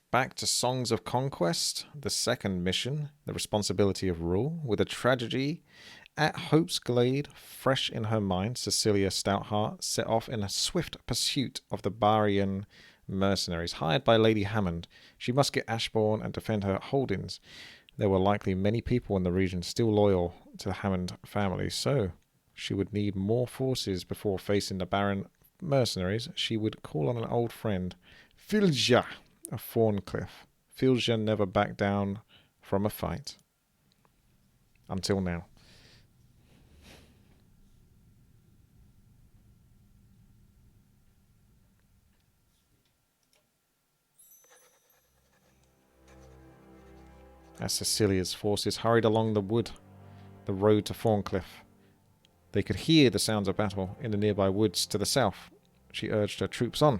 Back to Songs of Conquest, the second mission, the responsibility of rule, with a tragedy at Hope's Glade fresh in her mind. Cecilia Stoutheart set off in a swift pursuit of the Barbarian mercenaries hired by Lady Hammond. She must get Ashborn and defend her holdings. There were likely many people in the region still loyal to the Hammond family, so she would need more forces before facing the Baron mercenaries. She would call on an old friend, Filja of Thorncliffe. Filja never backed down from a fight. Until now. As Cecilia's forces hurried along the road to Thorncliffe, they could hear the sounds of battle in the nearby woods to the south. She urged her troops on.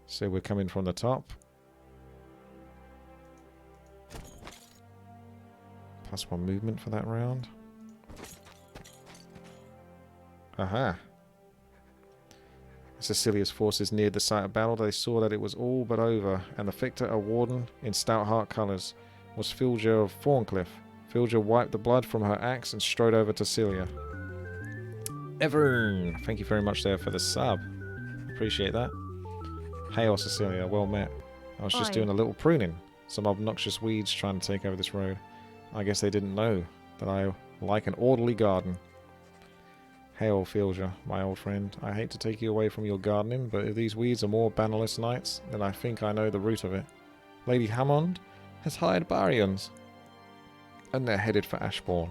So we're coming from the top. +1 movement for that round. Aha. As Cecilia's forces neared the site of battle, they saw that it was all but over, and the victor, a warden in Stoutheart colours, was Filja of Thorncliffe. Filja wiped the blood from her axe and strode over to Celia. Evern, thank you very much there for the sub. Appreciate that. Hail, Cecilia, well met. I was just doing a little pruning. Some obnoxious weeds trying to take over this road. I guess they didn't know that I like an orderly garden. Hail, Filja, my old friend. I hate to take you away from your gardening, but if these weeds are more bannerless knights, then I think I know the root of it. Lady Hammond has hired Barians, and they're headed for Ashborn.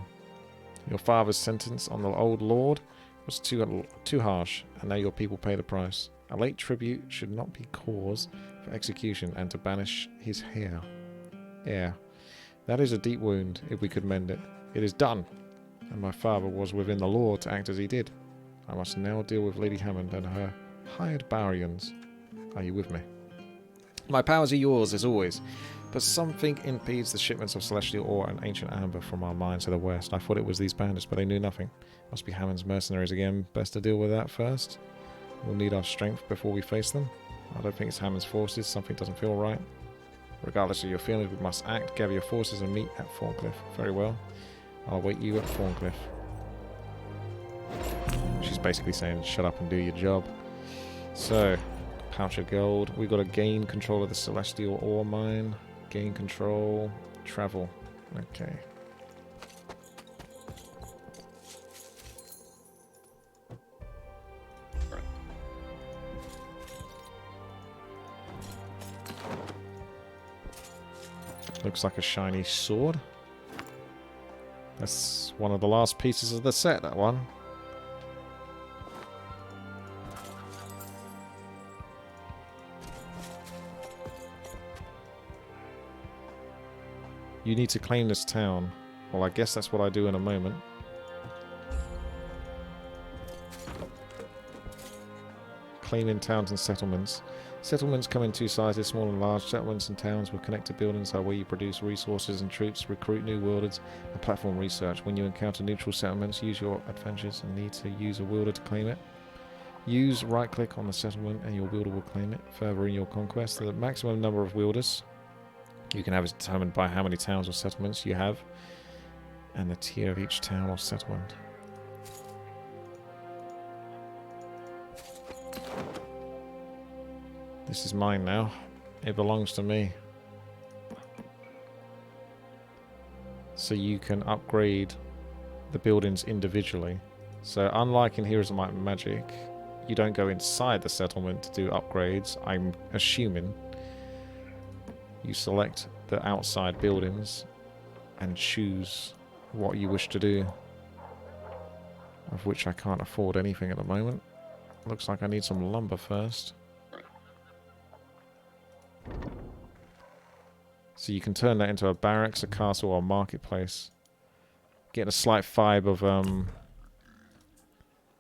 Your father's sentence on the old lord was too harsh, and now your people pay the price. A late tribute should not be cause for execution and to banish his heir. That is a deep wound, if we could mend it. It is done, and my father was within the law to act as he did. I must now deal with Lady Hammond and her hired Barians. Are you with me? My powers are yours, as always, but something impedes the shipments of celestial ore and ancient amber from our mines to the west. I thought it was these bandits, but they knew nothing. Must be Hammond's mercenaries again. Best to deal with that first. We'll need our strength before we face them. I don't think it's Hammond's forces. Something doesn't feel right. Regardless of your feelings, we must act. Gather your forces and meet at Thorncliffe. Very well. I'll await you at Thorncliffe. She's basically saying, shut up and do your job. So, pouch of gold. We've got to gain control of the celestial ore mine. Gain control. Travel. Okay. Looks like a shiny sword. That's one of the last pieces of the set, that one. You need to claim this town. Well, I guess that's what I do in a moment. Claiming towns and settlements. Settlements come in two sizes, small and large. Settlements and towns with connected buildings are where you produce resources and troops, recruit new wielders, and platform research. When you encounter neutral settlements, use your adventures and need to use a wielder to claim it. Use right-click on the settlement and your wielder will claim it. Further in your conquest, the maximum number of wielders you can have is determined by how many towns or settlements you have, and the tier of each town or settlement. This is mine now. It belongs to me. So you can upgrade the buildings individually. So unlike in Heroes of Might and Magic, you don't go inside the settlement to do upgrades. I'm assuming you select the outside buildings and choose what you wish to do, of which I can't afford anything at the moment. Looks like I need some lumber first. So you can turn that into a barracks, a castle, or a marketplace. Get a slight vibe of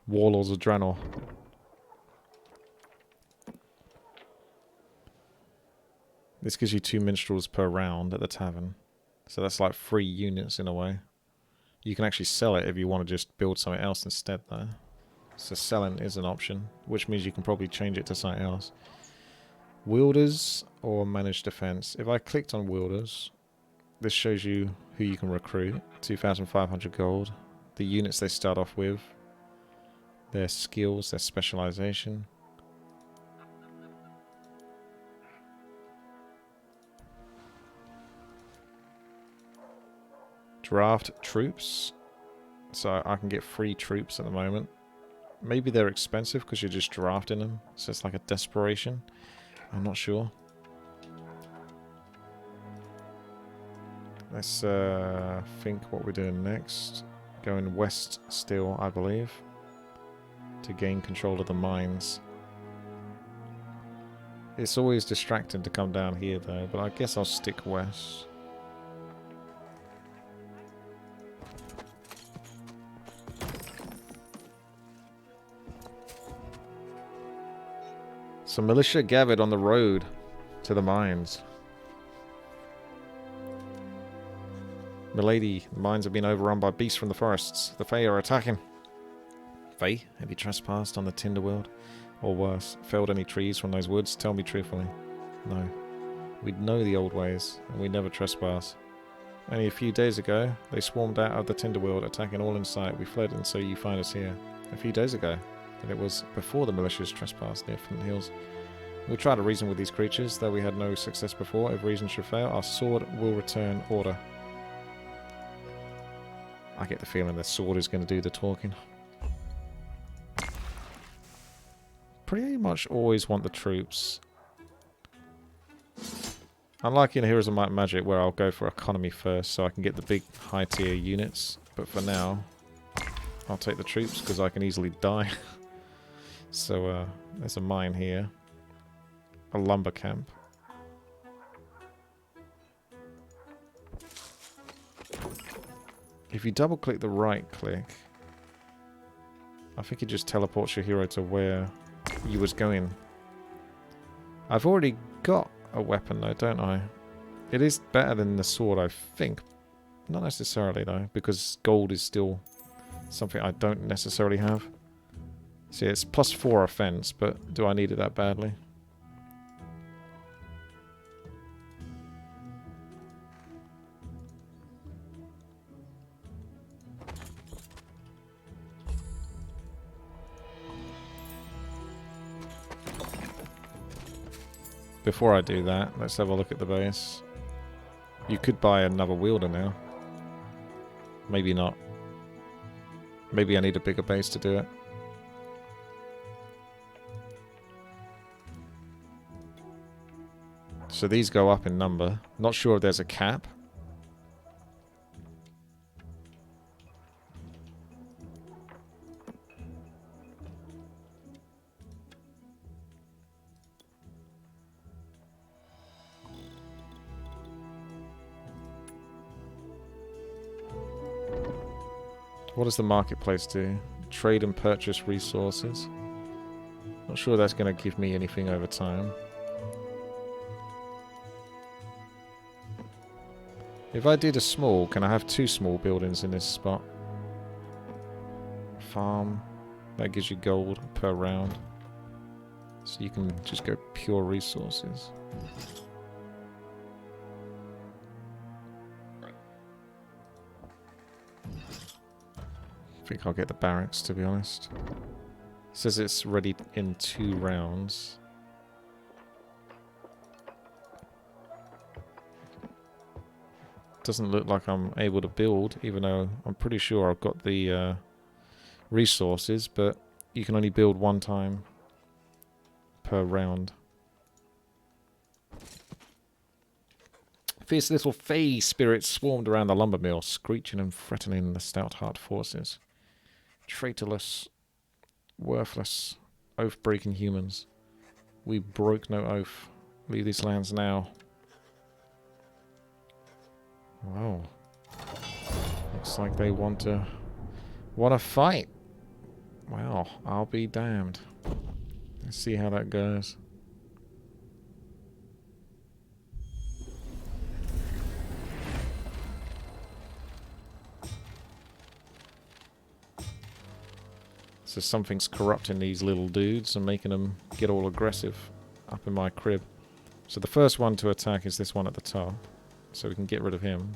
Warlords of Draenor. This gives you 2 minstrels per round at the tavern. So that's like 3 units in a way. You can actually sell it if you want to just build something else instead though. So selling is an option, which means you can probably change it to something else. Wielders or managed defense. If I clicked on wielders, this shows you who you can recruit. 2,500 gold. The units they start off with. Their skills, their specialization. Draft troops. So I can get free troops at the moment. Maybe they're expensive because you're just drafting them. So it's like a desperation. I'm not sure. Let's think what we're doing next. Going west still, I believe. To gain control of the mines. It's always distracting to come down here though, but I guess I'll stick west. So militia gathered on the road to the mines. Milady, the mines have been overrun by beasts from the forests. The Fae are attacking. Fae, have you trespassed on the Tinder World? Or worse, felled any trees from those woods? Tell me truthfully. No. We know the old ways, and we never trespass. Only a few days ago, they swarmed out of the Tinder World, attacking all in sight. We fled, and so you find us here. A few days ago. And it was before the militias trespassed near Flint Hills. We'll try to reason with these creatures, though we had no success before. If reason should fail, our sword will return order. I get the feeling the sword is going to do the talking. Pretty much always want the troops. Unlike in Heroes of Might and Magic, where I'll go for economy first so I can get the big high tier units. But for now, I'll take the troops because I can easily die. So there's a mine here. A lumber camp. If you double click the right click, I think it just teleports your hero to where you was going. I've already got a weapon though, don't I? It is better than the sword, I think. Not necessarily though, because gold is still something I don't necessarily have. See, it's +4 offense, but do I need it that badly? Before I do that, let's have a look at the base. You could buy another wielder now. Maybe not. Maybe I need a bigger base to do it. So these go up in number. Not sure if there's a cap. What does the marketplace do? Trade and purchase resources. Not sure that's going to give me anything over time. If I did a small, can I have 2 small buildings in this spot? Farm. That gives you gold per round. So you can just go pure resources. I think I'll get the barracks, to be honest. It says it's ready in 2 rounds. Doesn't look like I'm able to build, even though I'm pretty sure I've got the resources, but you can only build 1 time per round. Fierce little Fae spirits swarmed around the lumber mill, screeching and threatening the stout-heart forces. Traitorless, worthless, oath-breaking humans. We broke no oath. Leave these lands now. Wow. Looks like they want to fight. Well, I'll be damned. Let's see how that goes. So something's corrupting these little dudes and making them get all aggressive up in my crib. So the first one to attack is this one at the top. So we can get rid of him.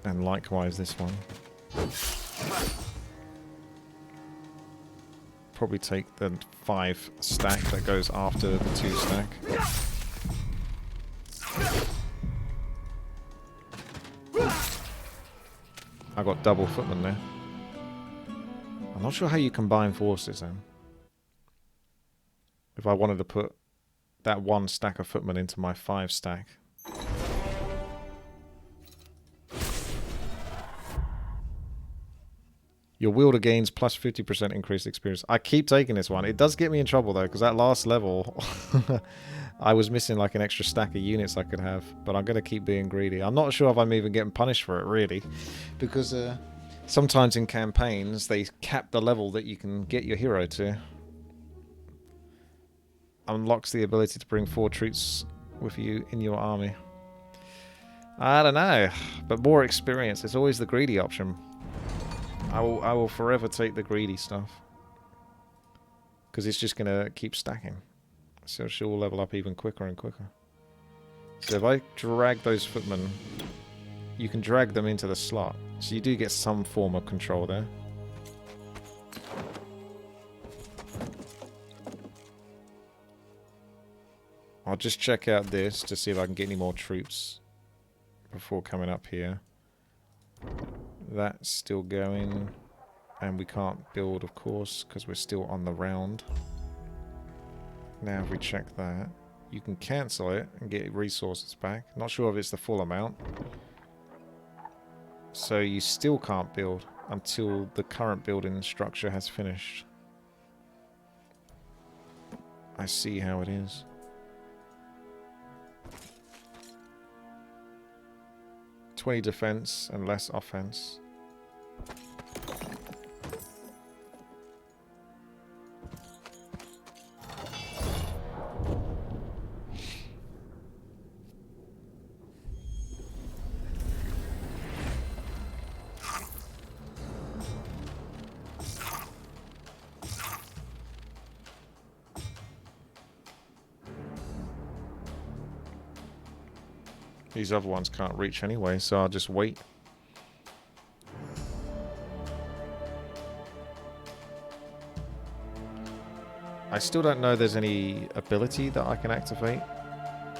And likewise this one. Probably take the 5 stack that goes after the 2 stack. I got double footman there. I'm not sure how you combine forces then. If I wanted to put that 1 stack of footmen into my 5 stack. Your wielder gains plus 50% increased experience. I keep taking this one. It does get me in trouble though, because that last level, I was missing like an extra stack of units I could have. But I'm going to keep being greedy. I'm not sure if I'm even getting punished for it, really. Because sometimes in campaigns, they cap the level that you can get your hero to. Unlocks the ability to bring 4 troops with you in your army. I don't know. But more experience. It's always the greedy option. I will forever take the greedy stuff. Because it's just going to keep stacking. So she'll level up even quicker and quicker. So if I drag those footmen, you can drag them into the slot. So you do get some form of control there. I'll just check out this to see if I can get any more troops before coming up here. That's still going, and we can't build, of course, because we're still on the round. Now if we check that, you can cancel it and get resources back. Not sure if it's the full amount. So you still can't build until the current building structure has finished. I see how it is. .20 defense and less offense. These other ones can't reach anyway, so I'll just wait. I still don't know there's any ability that I can activate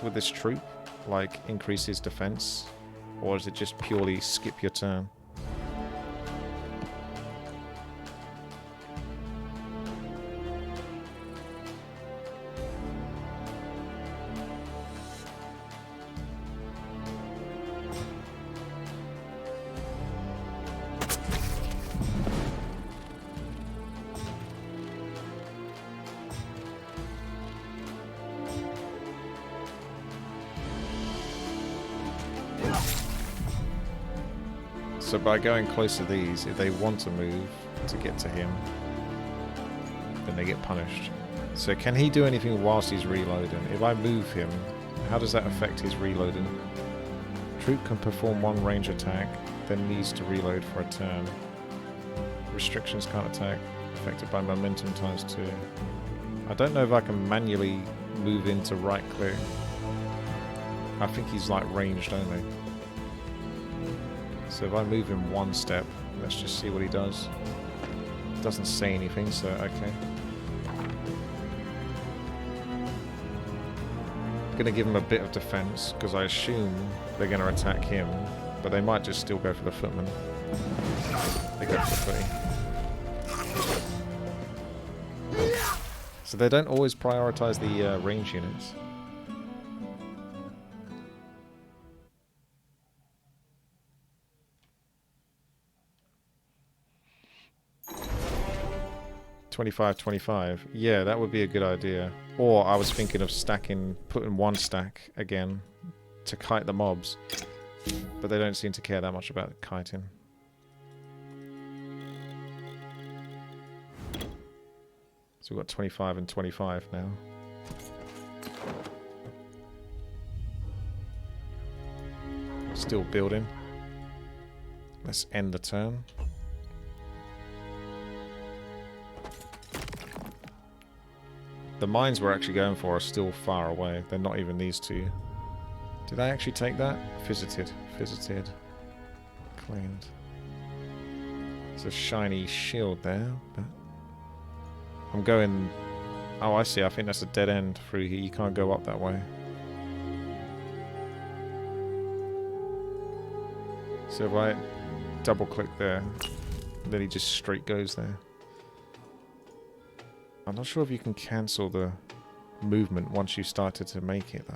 with this troop, like increase his defense, or is it just purely skip your turn? So by going close to these, if they want to move to get to him, then they get punished. So can he do anything whilst he's reloading? If I move him, how does that affect his reloading? Troop can perform 1 range attack, then needs to reload for a turn. Restrictions can't attack, affected by momentum ×2. I don't know if I can manually move into right click. I think he's like ranged only. So if I move him 1 step, let's just see what he does. Doesn't say anything, so okay. I'm gonna give him a bit of defense, because I assume they're gonna attack him, but they might just still go for the footman. They go for the footy. So they don't always prioritize the range units. $25-25. Yeah, that would be a good idea. Or I was thinking of putting 1 stack again to kite the mobs. But they don't seem to care that much about kiting. So we've got 25 and 25 now. Still building. Let's end the turn. The mines we're actually going for are still far away. They're not even these two. Did I actually take that? Visited. Visited. Claimed. It's a shiny shield there, but... I'm going... Oh, I see. I think that's a dead end through here. You can't go up that way. So if I double click there, then he just straight goes there. I'm not sure if you can cancel the movement once you started to make it, though.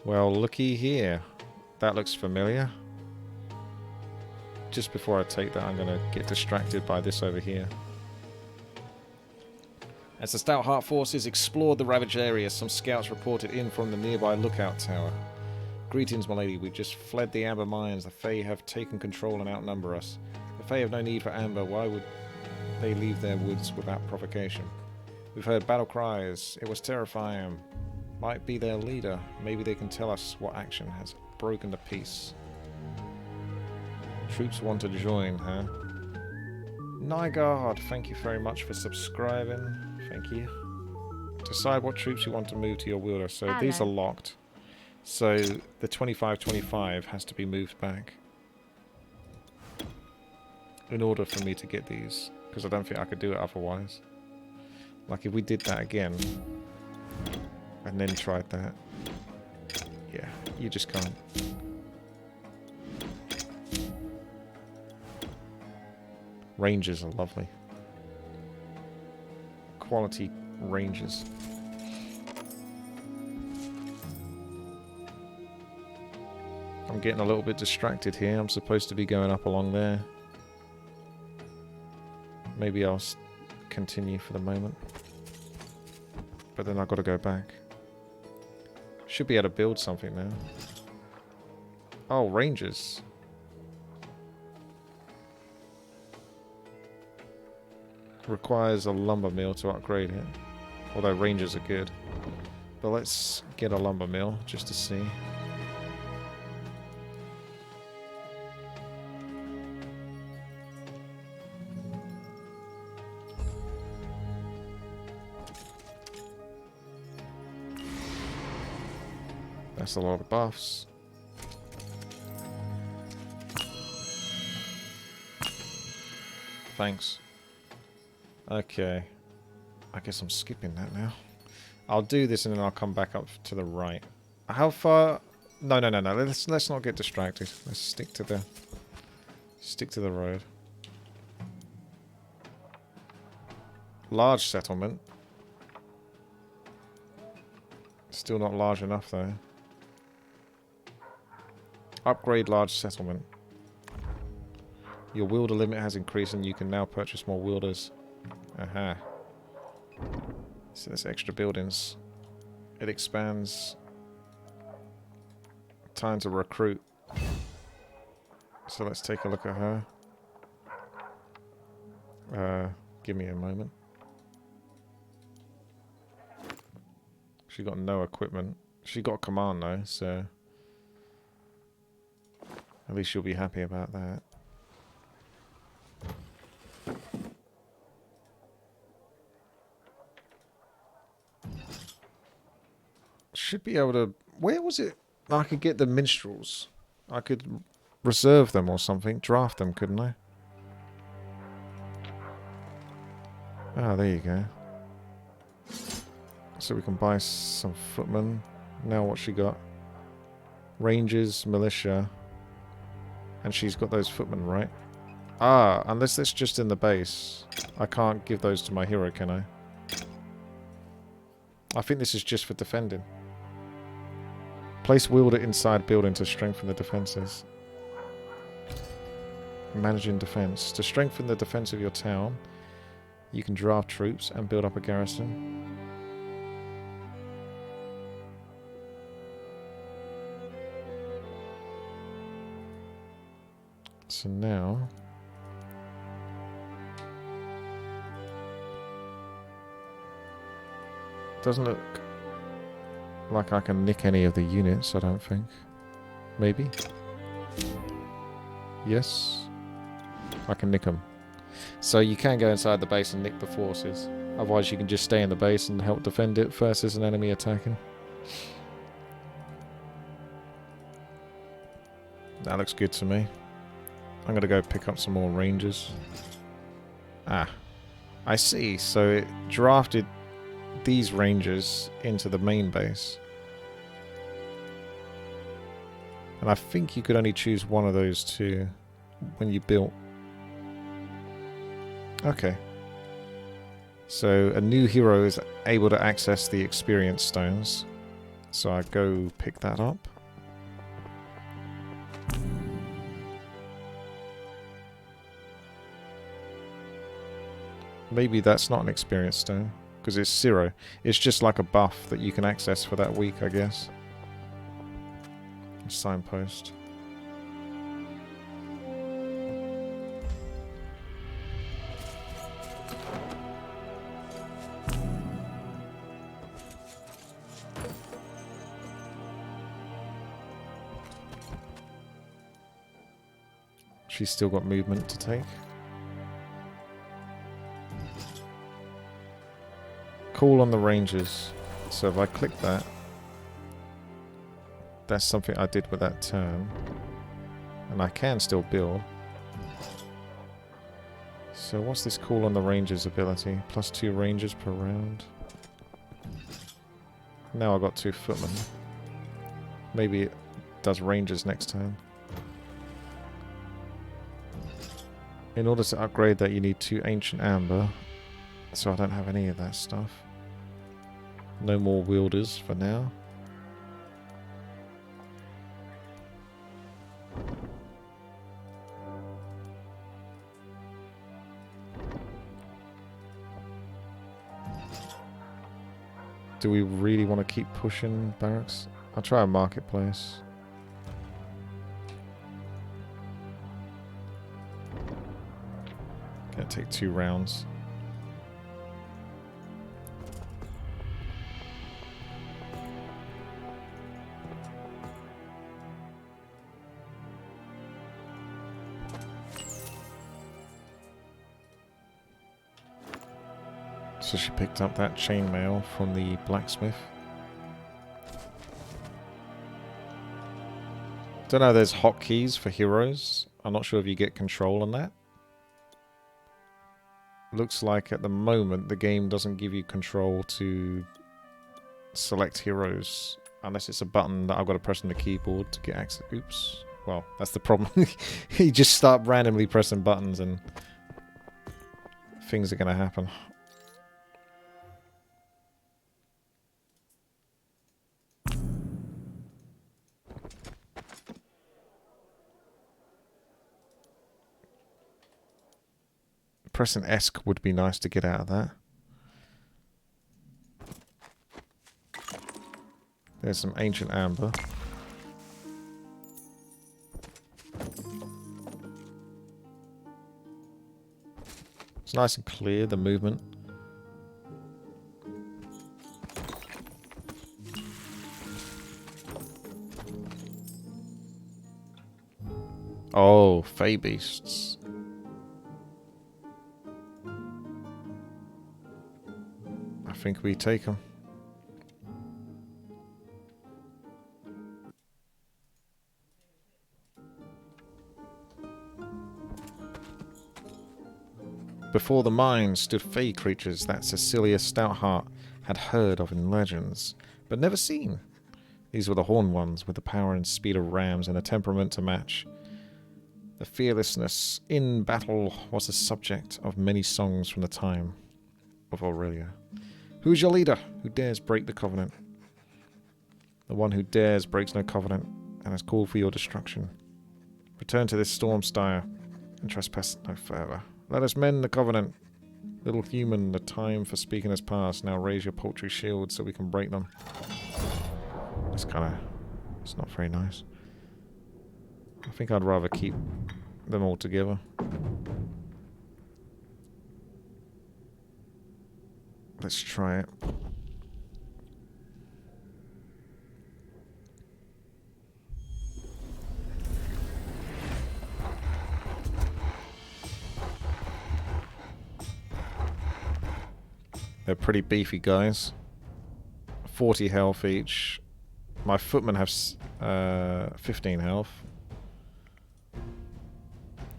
Well, looky here. That looks familiar. Just before I take that, I'm going to get distracted by this over here. As the Stoutheart forces explored the ravaged area, some scouts reported in from the nearby lookout tower. Greetings, my lady. We've just fled the Amber Mines. The Fae have taken control and outnumber us. The Fae have no need for Amber. Why would they leave their woods without provocation? We've heard battle cries. It was terrifying. Might be their leader. Maybe they can tell us what action has broken the peace. Troops want to join, huh? Nygaard, thank you very much for subscribing. Thank you. Decide what troops you want to move to your wielder. So hello. These are locked. So the 25-25 has to be moved back. In order for me to get these. Because I don't think I could do it otherwise. Like if we did that again. And then tried that. Yeah, you just can't. Rangers are lovely. Quality rangers. I'm getting a little bit distracted here. I'm supposed to be going up along there. Maybe I'll continue for the moment. But then I've got to go back. Should be able to build something now. Oh, rangers. Requires a lumber mill to upgrade it. Although rangers are good. But let's get a lumber mill just to see. That's a lot of buffs. Thanks. Okay. I guess I'm skipping that now. I'll do this and then I'll come back up to the right. How far? No. Let's not get distracted. Let's stick to the road. Large settlement. Still not large enough though. Upgrade large settlement. Your wielder limit has increased and you can now purchase more wielders. Aha. So there's extra buildings. It expands time to recruit. So let's take a look at her. Give me a moment. She got no equipment. She got command though, so at least she'll be happy about that. Should be able to... Where was it? I could get the minstrels. I could reserve them or something. Draft them, couldn't I? Ah, there you go. So we can buy some footmen. Now what's she got? Rangers, militia. And she's got those footmen, right? Ah, unless that's just in the base. I can't give those to my hero, can I? I think this is just for defending. Place wielder inside building to strengthen the defenses. Managing defense. To strengthen the defense of your town, you can draft troops and build up a garrison. So now... Doesn't look like I can nick any of the units, I don't think. Maybe? Yes? I can nick them. So you can go inside the base and nick the forces. Otherwise you can just stay in the base and help defend it versus an enemy attacking. That looks good to me. I'm going to go pick up some more rangers. Ah, I see. So it drafted these rangers into the main base. And I think you could only choose one of those two when you built. Okay. So a new hero is able to access the experience stones. So I go pick that up. Maybe that's not an experience stone, because it's 0. It's just like a buff that you can access for that week, I guess. Signpost. She's still got movement to take. Call on the rangers. So if I click that, that's something I did with that turn. And I can still build. So what's this call on the rangers ability? +2 rangers per round. Now I've got 2 footmen. Maybe it does rangers next turn. In order to upgrade that you need 2 ancient amber. So I don't have any of that stuff. No more wielders for now. Do we really want to keep pushing barracks? I'll try a marketplace. Gonna take 2 rounds. So she picked up that chainmail from the blacksmith. Don't know, there's hotkeys for heroes. I'm not sure if you get control on that. Looks like at the moment the game doesn't give you control to select heroes. Unless it's a button that I've got to press on the keyboard to get access. Oops. Well, that's the problem. You just start randomly pressing buttons and things are going to happen. Pressing ESC would be nice to get out of that. There's some ancient amber. It's nice and clear, the movement. Oh, Fey Beasts. I think we take them. Before the mine stood Fey creatures that Cecilia Stoutheart had heard of in legends, but never seen. These were the horned ones, with the power and speed of rams and a temperament to match. The fearlessness in battle was the subject of many songs from the time of Aurelia. Who is your leader? Who dares break the covenant? The one who dares breaks no covenant, and has called for your destruction. Return to this storm stire, and trespass no further. Let us mend the covenant. Little human, the time for speaking has passed. Now raise your paltry shield so we can break them. It's not very nice. I think I'd rather keep them all together. Let's try it. They're pretty beefy guys. 40 health each. My footmen have 15 health.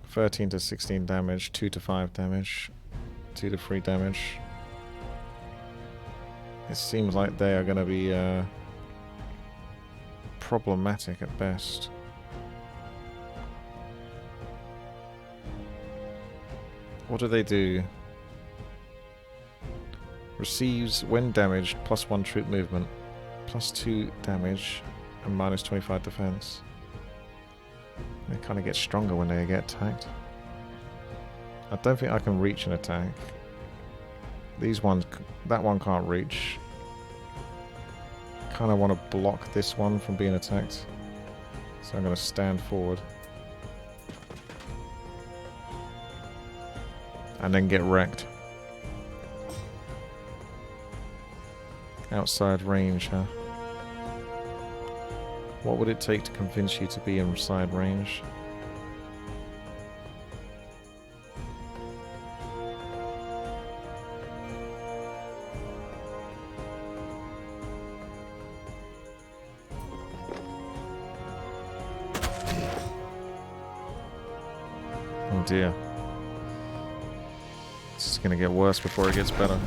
13 to 16 damage, 2 to 5 damage, 2 to 3 damage. It seems like they are going to be problematic at best. What do they do? Receives, when damaged, +1 troop movement, +2 damage, and -25 defense. They kind of get stronger when they get attacked. I don't think I can reach an attack. These ones, that one can't reach. Kind of want to block this one from being attacked. So I'm going to stand forward. And then get wrecked. Outside range, huh? What would it take to convince you to be inside range? Oh dear. This is going to get worse before it gets better.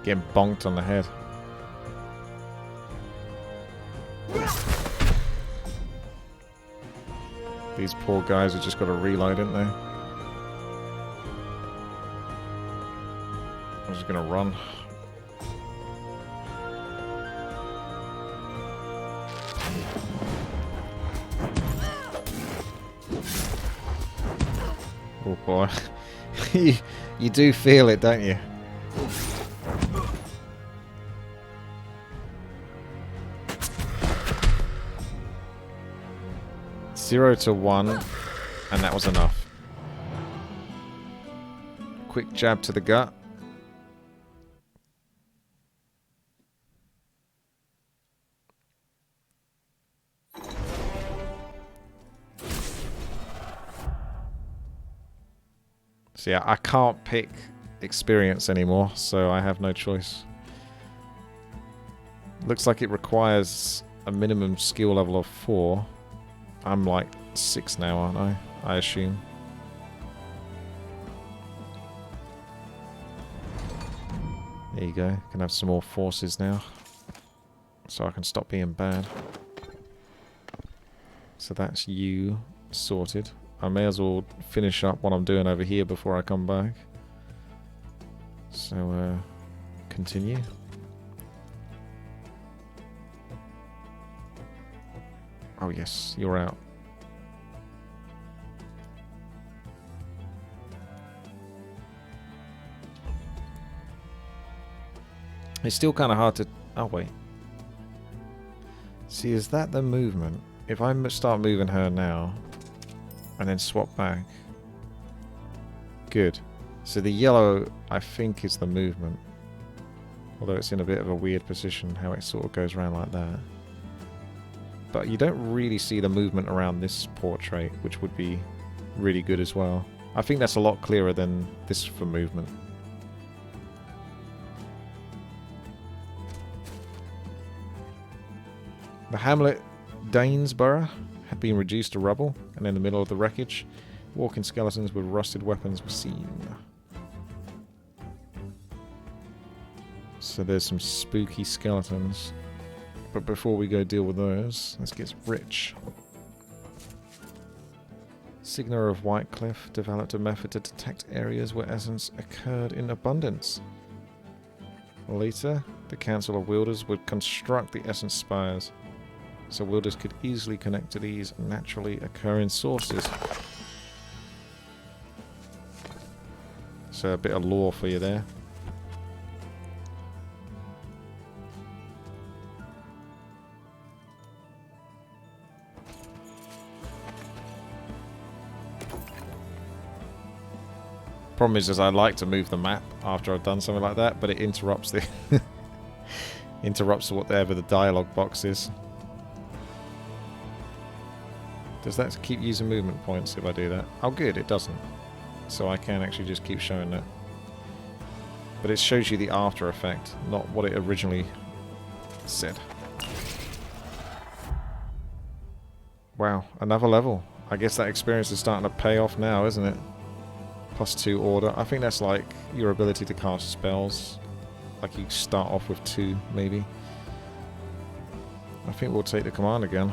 Getting bonked on the head. These poor guys have just got to reload, haven't they? I'm just gonna run. Oh boy. You do feel it, don't you? 0 to 1, and that was enough. Quick jab to the gut. So yeah, I can't pick experience anymore, so I have no choice. Looks like it requires a minimum skill level of 4. I'm like 6 now, aren't I? I assume. There you go. Can have some more forces now. So I can stop being bad. So that's you sorted. I may as well finish up what I'm doing over here before I come back. So, continue. Oh yes, you're out. It's still kind of hard to... Oh wait. See, is that the movement? If I start moving her now, and then swap back. Good. So the yellow, I think, is the movement. Although it's in a bit of a weird position, how it sort of goes around like that. But you don't really see the movement around this portrait, which would be really good as well. I think that's a lot clearer than this for movement. The hamlet Danesborough had been reduced to rubble, and in the middle of the wreckage, walking skeletons with rusted weapons were seen. So there's some spooky skeletons. But before we go deal with those, let's get rich. Signer of Whitecliff developed a method to detect areas where essence occurred in abundance. Later, the Council of Wielders would construct the essence spires, so wielders could easily connect to these naturally occurring sources. So a bit of lore for you there. Problem is I like to move the map after I've done something like that, but it interrupts the interrupts whatever the dialogue box is. Does that keep using movement points if I do that? Oh good, it doesn't. So I can actually just keep showing that. But it shows you the after effect, not what it originally said. Wow, another level. I guess that experience is starting to pay off now, isn't it? +2 order. I think that's like your ability to cast spells. Like you start off with 2, maybe. I think we'll take the command again.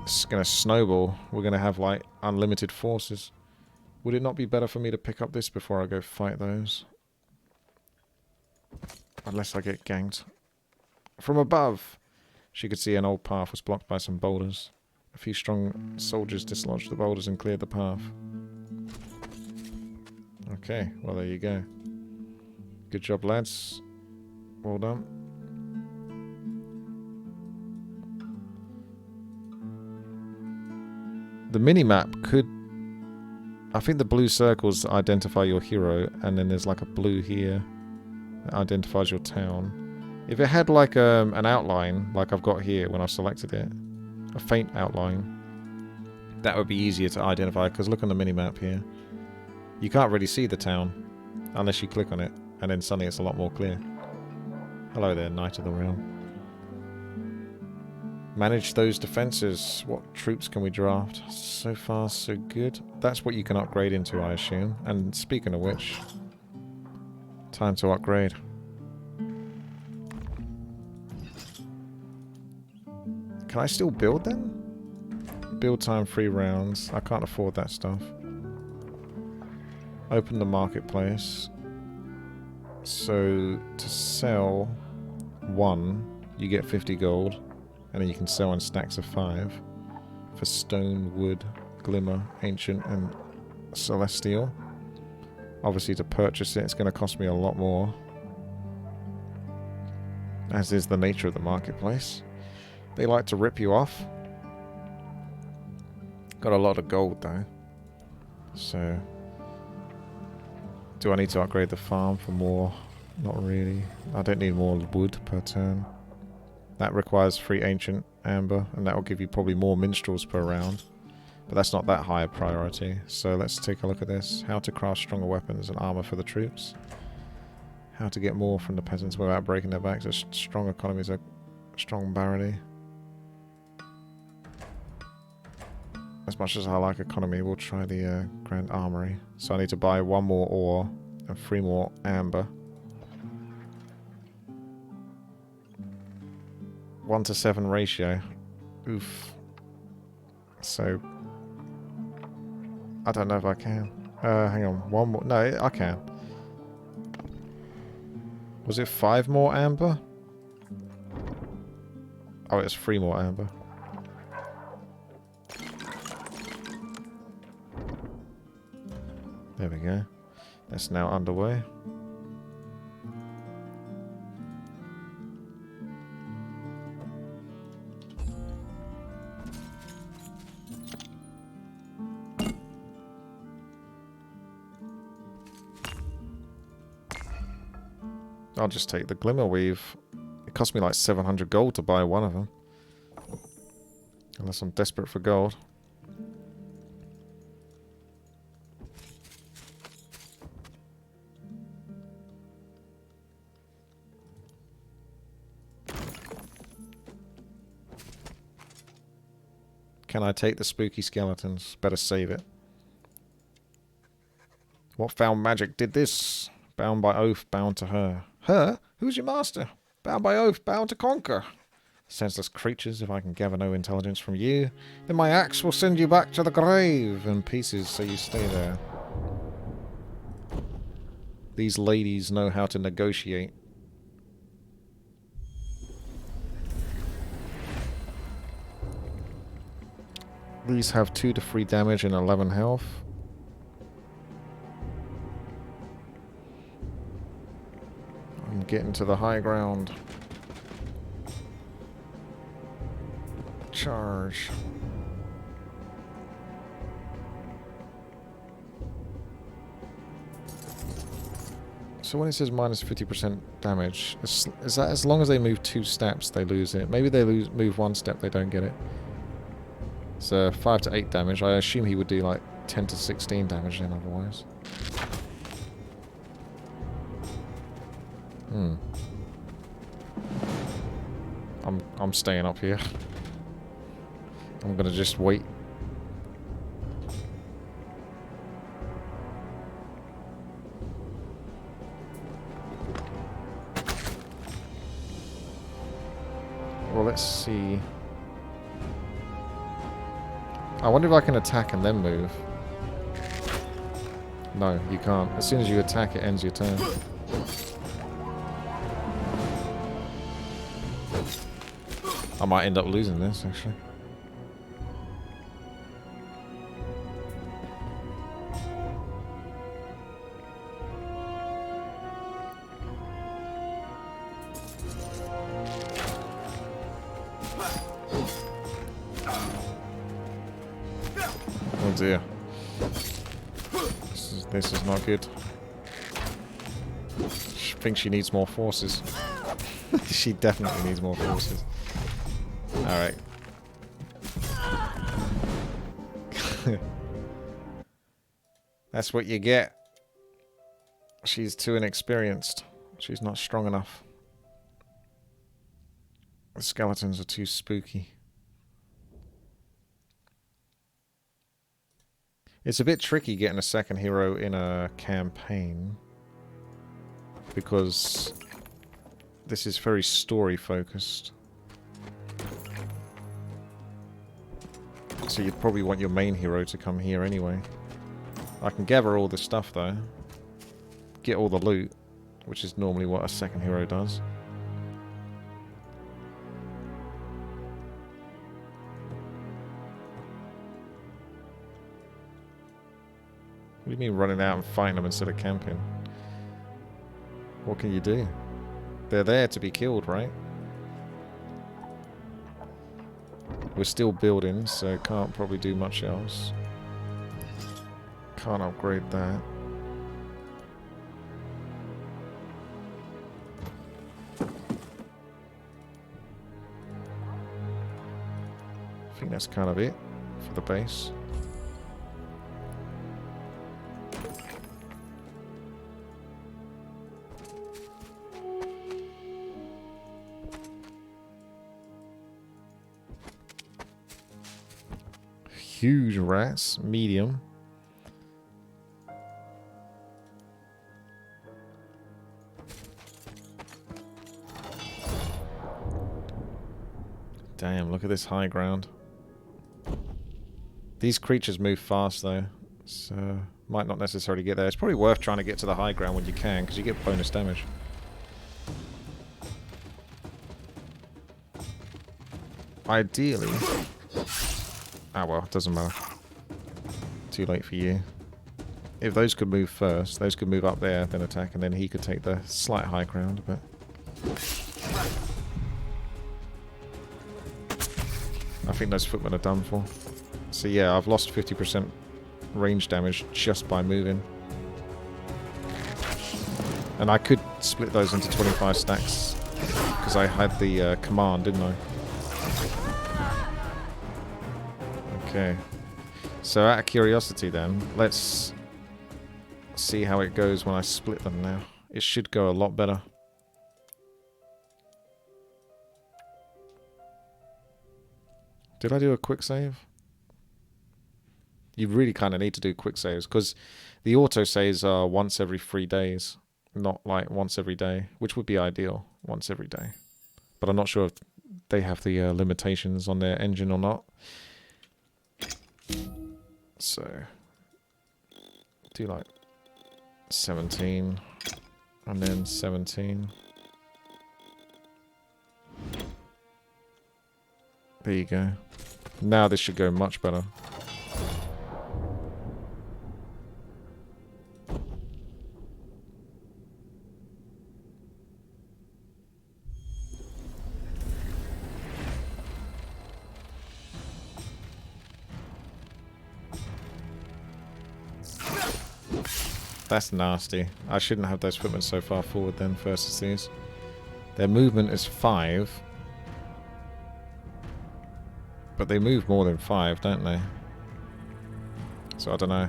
It's going to snowball. We're going to have like unlimited forces. Would it not be better for me to pick up this before I go fight those? Unless I get ganked. From above! She could see an old path was blocked by some boulders. A few strong soldiers dislodged the boulders and cleared the path. Okay, well there you go. Good job, lads. Well done. The mini-map could... I think the blue circles identify your hero, and then there's like a blue here that identifies your town. If it had like an outline, like I've got here when I've selected it, a faint outline, that would be easier to identify, because look on the mini-map here. You can't really see the town unless you click on it, and then suddenly it's a lot more clear. Hello there, Knight of the Realm. Manage those defenses. What troops can we draft? So far, so good. That's what you can upgrade into, I assume. And speaking of which, time to upgrade. Can I still build them? Build time 3 rounds. I can't afford that stuff. Open the marketplace. So, to sell 1, you get 50 gold. And then you can sell in stacks of 5 for stone, wood, glimmer, ancient, and celestial. Obviously, to purchase it, it's going to cost me a lot more. As is the nature of the marketplace. They like to rip you off. Got a lot of gold, though. So... do I need to upgrade the farm for more? Not really. I don't need more wood per turn. That requires 3 ancient amber, and that will give you probably more minstrels per round. But that's not that high a priority. So let's take a look at this. How to craft stronger weapons and armor for the troops. How to get more from the peasants without breaking their backs. A strong economy is a strong barony. As much as I like economy, we'll try the Grand Armory. So I need to buy 1 more ore and 3 more amber. 1:7 ratio. Oof. So... I don't know if I can. Hang on. 1 more... No, I can. Was it 5 more amber? Oh, it's 3 more amber. There we go. That's now underway. I'll just take the glimmer weave. It cost me like 700 gold to buy 1 of them. Unless I'm desperate for gold. Can I take the spooky skeletons? Better save it. What foul magic did this? Bound by oath, bound to her. Her? Who's your master? Bound by oath, bound to conquer. Senseless creatures, if I can gather no intelligence from you, then my axe will send you back to the grave in pieces, so you stay there. These ladies know how to negotiate. These have 2 to 3 damage and 11 health. I'm getting to the high ground. Charge. So when it says minus 50% damage, is that as long as they move 2 steps they lose it? Maybe they move 1 step they don't get it. So 5 to 8 damage. I assume he would do like 10 to 16 damage then otherwise. Hmm. I'm staying up here. I'm gonna just wait. Well, let's see. I wonder if I can attack and then move. No, you can't. As soon as you attack, it ends your turn. I might end up losing this, actually. Oh dear. This is not good. She thinks she needs more forces. She definitely needs more forces. Alright. That's what you get. She's too inexperienced. She's not strong enough. The skeletons are too spooky. It's a bit tricky getting a second hero in a campaign, because this is very story focused. So you'd probably want your main hero to come here anyway. I can gather all this stuff though. Get all the loot, which is normally what a second hero does. What do you mean running out and fighting them instead of camping? What can you do? They're there to be killed, right? We're still building, so can't probably do much else. Can't upgrade that. I think that's kind of it for the base. Huge rats, medium. Damn, look at this high ground. These creatures move fast though, so might not necessarily get there. It's probably worth trying to get to the high ground when you can, because you get bonus damage. Ideally... Ah well, it doesn't matter. Too late for you. If those could move first, those could move up there, then attack, and then he could take the slight high ground, but... I think those footmen are done for. So yeah, I've lost 50% range damage just by moving. And I could split those into 25 stacks, because I had the command, didn't I? Okay, so out of curiosity then, let's see how it goes when I split them now. It should go a lot better. Did I do a quick save? You really kind of need to do quick saves, because the auto saves are once every 3 days, not like once every day, which would be ideal, once every day. But I'm not sure if they have the limitations on their engine or not. So, do like 17, and then 17. There you go. Now this should go much better. That's nasty. I shouldn't have those footmen so far forward then versus these. Their movement is 5. But they move more than 5, don't they? So I don't know.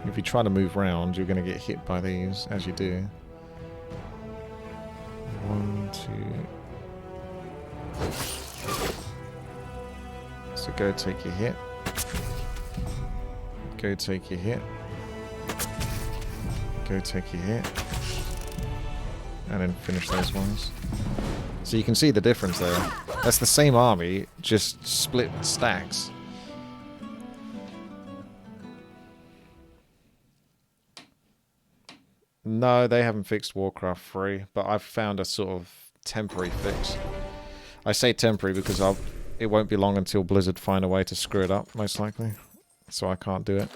If you try to move around, you're going to get hit by these as you do. 1, 2. So go take your hit. Go take your hit. Go take your hit. And then finish those ones. So you can see the difference there. That's the same army, just split stacks. No, they haven't fixed Warcraft 3, but I've found a sort of temporary fix. I say temporary because it won't be long until Blizzard find a way to screw it up, most likely. So I can't do it.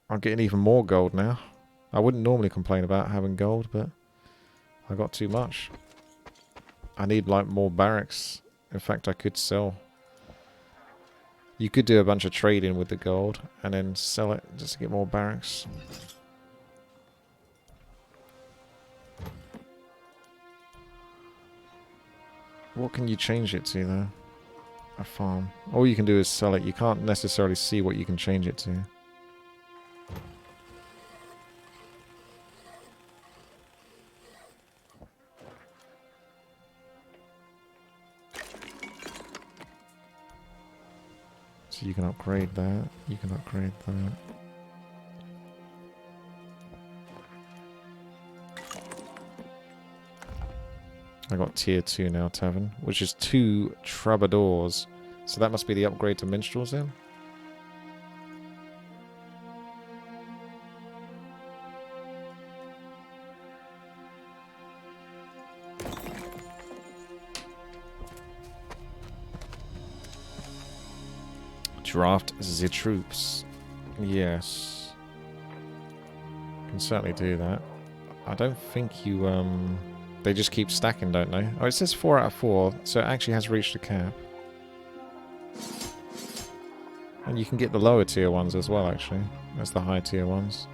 I'm getting even more gold now. I wouldn't normally complain about having gold, but I got too much. I need, like, more barracks. In fact, I could sell. You could do a bunch of trading with the gold and then sell it just to get more barracks. What can you change it to, though? A farm. All you can do is sell it. You can't necessarily see what you can change it to. So you can upgrade that. You can upgrade that. I got tier 2 now, Tavern, which is 2 troubadours. So that must be the upgrade to minstrels then? Draft the troops. Yes. Can certainly do that. I don't think you, they just keep stacking, don't they? Oh, it says 4 out of 4, so it actually has reached a cap. And you can get the lower tier ones as well, actually. That's the high tier ones.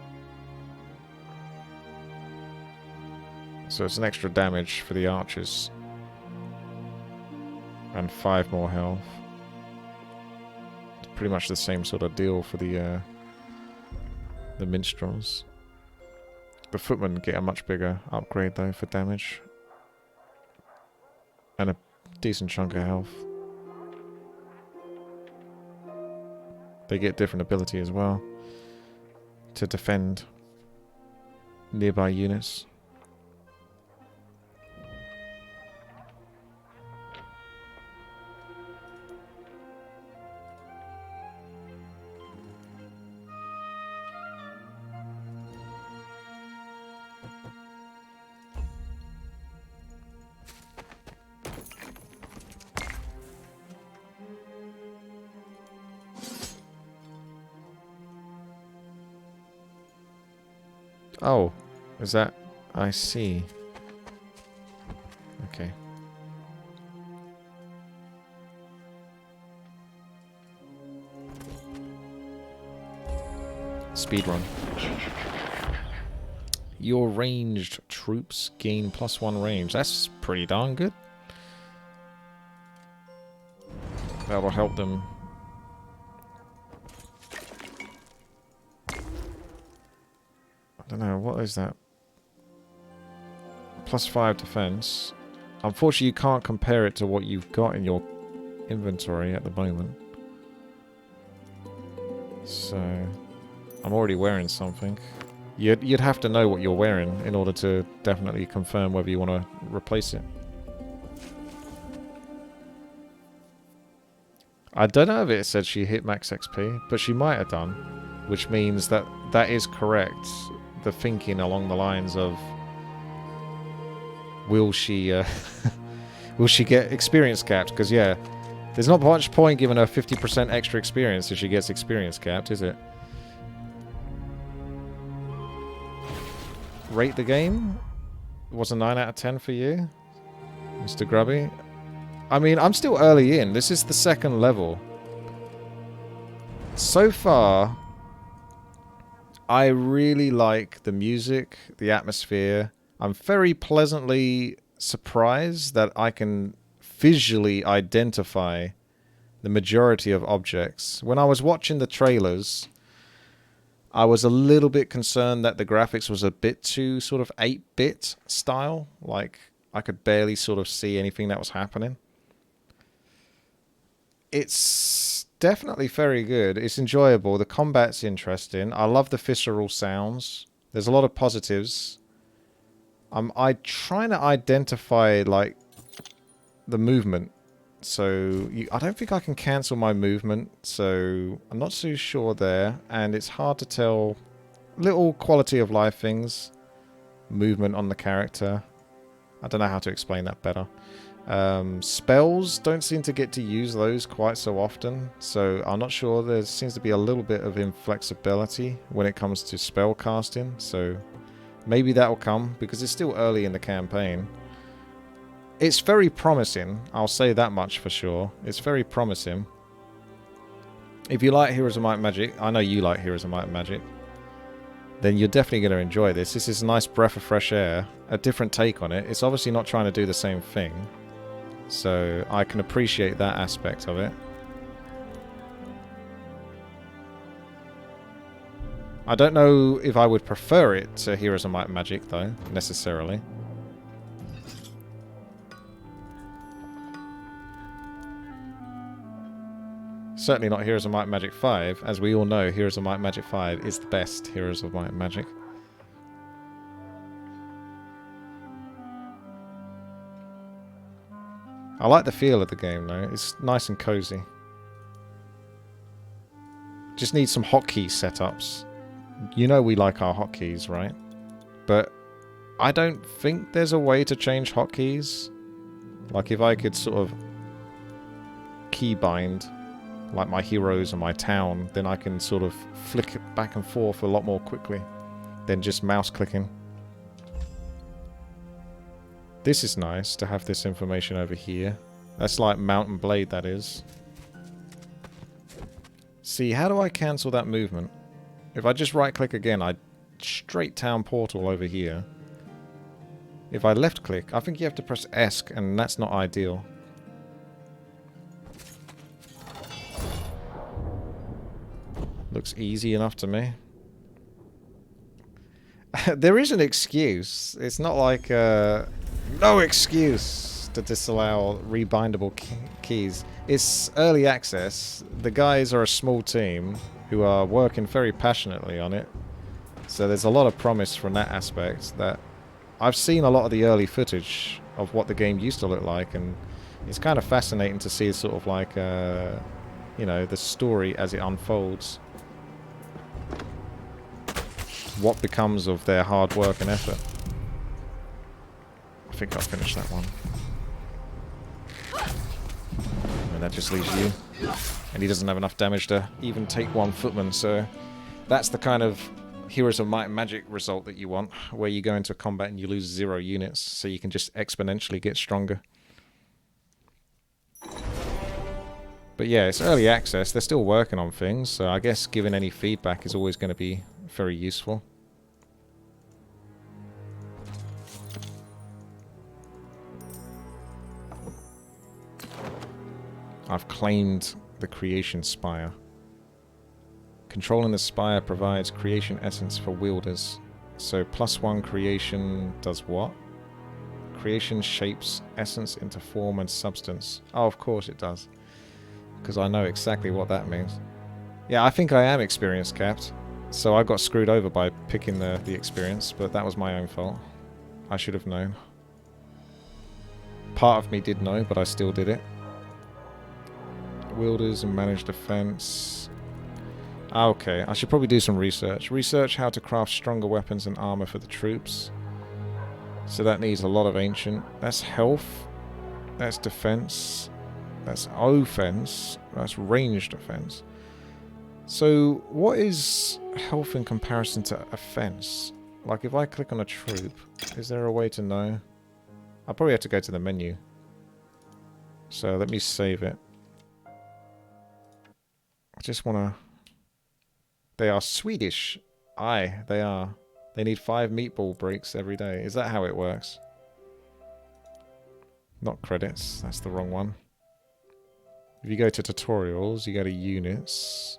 So it's an extra damage for the archers. And 5 more health. It's pretty much the same sort of deal for the minstrels. The footmen get a much bigger upgrade though for damage. And a decent chunk of health. They get different ability as well. To defend nearby units. Oh, is that... I see. Okay. Speedrun. Your ranged troops gain +1 range. That's pretty darn good. That will help them. I don't know, what is that? +5 defense. Unfortunately, you can't compare it to what you've got in your inventory at the moment. So, I'm already wearing something. You'd have to know what you're wearing in order to definitely confirm whether you want to replace it. I don't know if it said she hit max XP, but she might have done, which means that that is correct. The thinking along the lines of, will she will she get experience capped? Because yeah, there's not much point giving her 50% extra experience if she gets experience capped, is it? Rate the game? Was a 9 out of 10 for you, Mr. Grubby? I mean, I'm still early in. This is the 2nd level. So far, I really like the music, the atmosphere. I'm very pleasantly surprised that I can visually identify the majority of objects. When I was watching the trailers, I was a little bit concerned that the graphics was a bit too sort of 8-bit style. Like, I could barely sort of see anything that was happening. It's definitely very good. It's enjoyable. The combat's interesting. I love the visceral sounds. There's a lot of positives. I'm trying to identify, like, the movement. So, I don't think I can cancel my movement. So, I'm not too sure there. And it's hard to tell. Little quality of life things. Movement on the character. I don't know how to explain that better. Spells, don't seem to get to use those quite so often, so I'm not sure. There seems to be a little bit of inflexibility when it comes to spell casting, so maybe that will come, because it's still early in the campaign. It's very promising, I'll say that much for sure. It's very promising. If you like Heroes of Might and Magic, I know you like Heroes of Might and Magic, then you're definitely going to enjoy this. This is a nice breath of fresh air, a different take on it. It's obviously not trying to do the same thing, so I can appreciate that aspect of it. I don't know if I would prefer it to Heroes of Might and Magic, though, necessarily. Certainly not Heroes of Might and Magic 5. As we all know, Heroes of Might and Magic 5 is the best Heroes of Might and Magic. I like the feel of the game, though. It's nice and cozy. Just need some hotkey setups. You know we like our hotkeys, right? But I don't think there's a way to change hotkeys. Like, if I could sort of keybind, like, my heroes and my town, then I can sort of flick it back and forth a lot more quickly than just mouse clicking. This is nice to have this information over here. That's like Mount and Blade, that is. See, how do I cancel that movement? If I just right click again, I straight town portal over here. If I left click, I think you have to press ESC, and that's not ideal. Looks easy enough to me. There is an excuse. It's not like no excuse to disallow rebindable keys. It's early access. The guys are a small team who are working very passionately on it. So there's a lot of promise from that aspect. That I've seen a lot of the early footage of what the game used to look like, and it's kind of fascinating to see sort of like you know, the story as it unfolds. What becomes of their hard work and effort. I think I'll finish that one. And that just leaves you. And he doesn't have enough damage to even take one footman, so that's the kind of Heroes of Might and Magic result that you want, where you go into combat and you lose 0 units, so you can just exponentially get stronger. But yeah, it's early access. They're still working on things, so I guess giving any feedback is always going to be very useful. I've claimed the Creation Spire. Controlling the Spire provides creation essence for wielders. So +1 creation does what? Creation shapes essence into form and substance. Oh, of course it does. Because I know exactly what that means. Yeah, I think I am experience capped. So I got screwed over by picking the experience, but that was my own fault. I should have known. Part of me did know, but I still did it. Wielders and manage defense. Okay, I should probably do some research. Research how to craft stronger weapons and armor for the troops. So that needs a lot of ancient. That's health. That's defense. That's offense. That's ranged defense. So what is health in comparison to offense? Like, if I click on a troop, is there a way to know? I'll probably have to go to the menu. So let me save it. I just want to... They are Swedish. Aye, they are. They need 5 meatball breaks every day. Is that how it works? Not credits. That's the wrong one. If you go to tutorials, you go to units,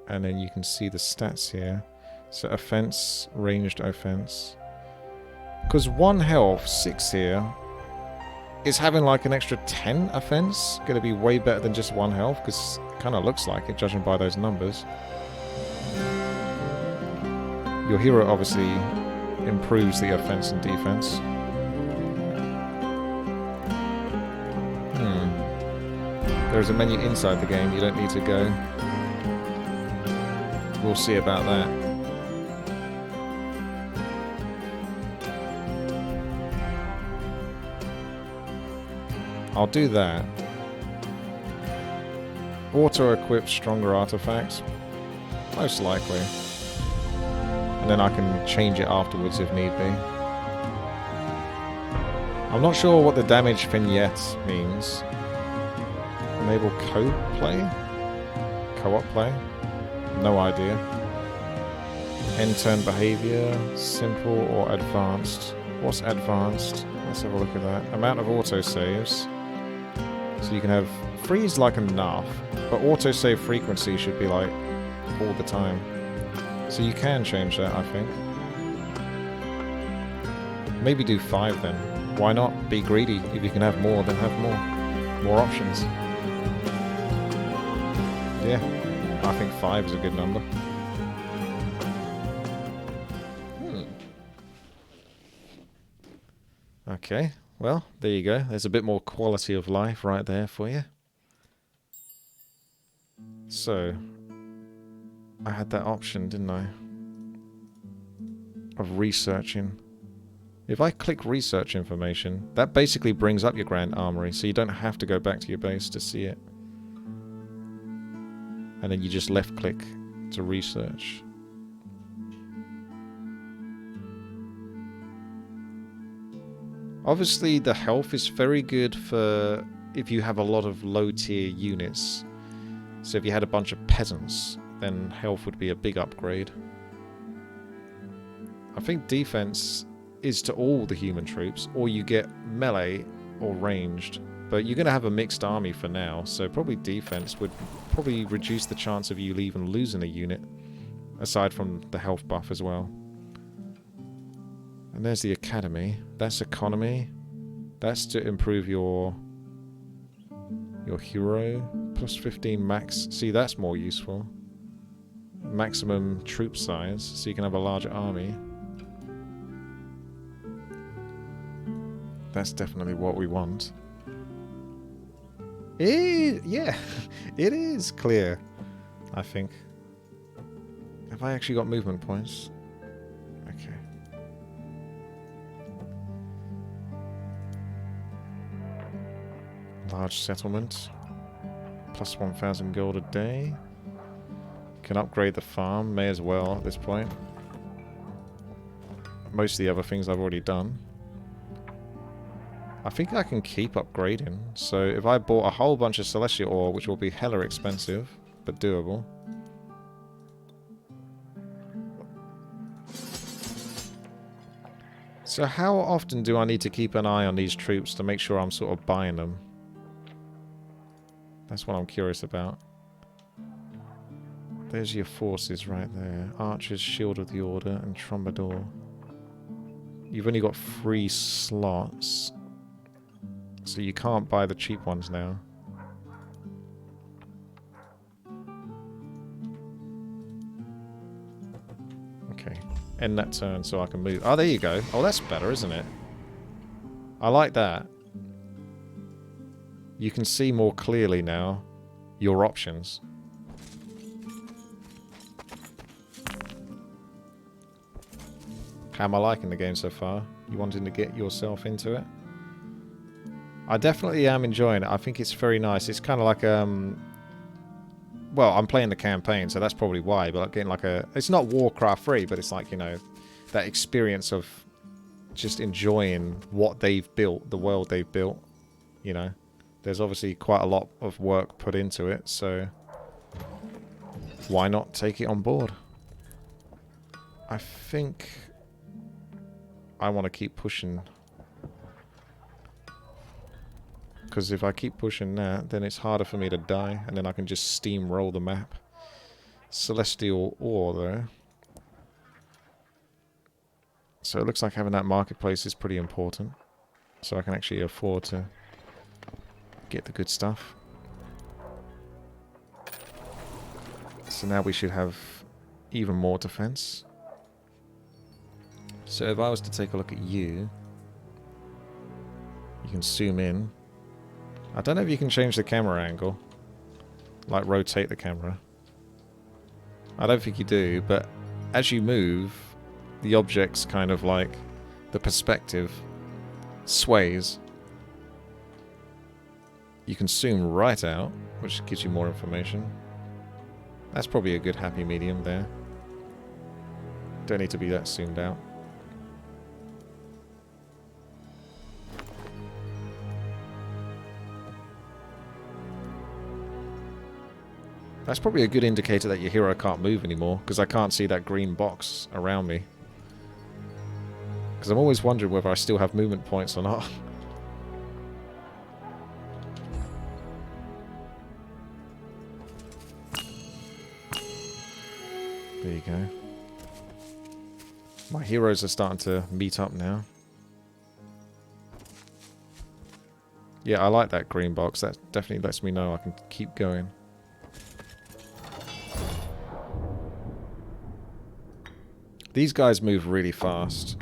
and then you can see the stats here. So offense, ranged offense. Because 1 health, 6 here, is having like an extra 10 offense going to be way better than just 1 health? Because it kind of looks like it, judging by those numbers. Your hero obviously improves the offense and defense. There's a menu inside the game, you don't need to go. We'll see about that. I'll do that. Auto-equip stronger artifacts? Most likely. And then I can change it afterwards if need be. I'm not sure what the damage vignette means. Enable co-play? Co-op play? No idea. End turn behavior, simple or advanced? What's advanced? Let's have a look at that. Amount of autosaves. So you can have freeze like enough, but autosave frequency should be like all the time. So you can change that, I think. Maybe do 5 then. Why not? Be greedy. If you can have more, then have more. More options. Yeah, I think 5 is a good number. Okay, well, there you go. There's a bit more quality of life right there for you. So, I had that option, didn't I? Of researching. If I click research information, that basically brings up your Grand Armory, so you don't have to go back to your base to see it. And then you just left click to research. Obviously the health is very good for if you have a lot of low tier units. So if you had a bunch of peasants, then health would be a big upgrade. I think defense is to all the human troops, or you get melee or ranged. But you're going to have a mixed army for now, so probably defense would probably reduce the chance of you even losing a unit, aside from the health buff as well. And there's the academy. That's economy. That's to improve your hero. Plus 15 max. See, that's more useful. Maximum troop size, so you can have a larger army. That's definitely what we want. Yeah, it is clear, I think. Have I actually got movement points? Okay. Large settlement. Plus 1,000 gold a day. Can upgrade the farm, may as well at this point. Most of the other things I've already done. I think I can keep upgrading. So if I bought a whole bunch of Celestial Ore, which will be hella expensive, but doable. So how often do I need to keep an eye on these troops to make sure I'm sort of buying them? That's what I'm curious about. There's your forces right there. Archers, Shield of the Order, and Troubadour. You've only got 3 slots. So you can't buy the cheap ones now. Okay. End that turn so I can move. Oh, there you go. Oh, that's better, isn't it? I like that. You can see more clearly now your options. How am I liking the game so far? You wanting to get yourself into it? I definitely am enjoying it. I think it's very nice. It's kind of like well, I'm playing the campaign, so that's probably why. But getting like it's not Warcraft 3, but it's like, you know, that experience of just enjoying what they've built, the world they've built. You know, there's obviously quite a lot of work put into it, so why not take it on board? I think I want to keep pushing. Because if I keep pushing that, then it's harder for me to die, and then I can just steamroll the map. Celestial ore, though. So it looks like having that marketplace is pretty important. So I can actually afford to get the good stuff. So now we should have even more defense. So if I was to take a look at you, you can zoom in. I don't know if you can change the camera angle, like rotate the camera. I don't think you do, but as you move, the object's kind of like, the perspective sways. You can zoom right out, which gives you more information. That's probably a good happy medium there. Don't need to be that zoomed out. That's probably a good indicator that your hero can't move anymore, because I can't see that green box around me. Because I'm always wondering whether I still have movement points or not. There you go. My heroes are starting to meet up now. Yeah, I like that green box. That definitely lets me know I can keep going. These guys move really fast,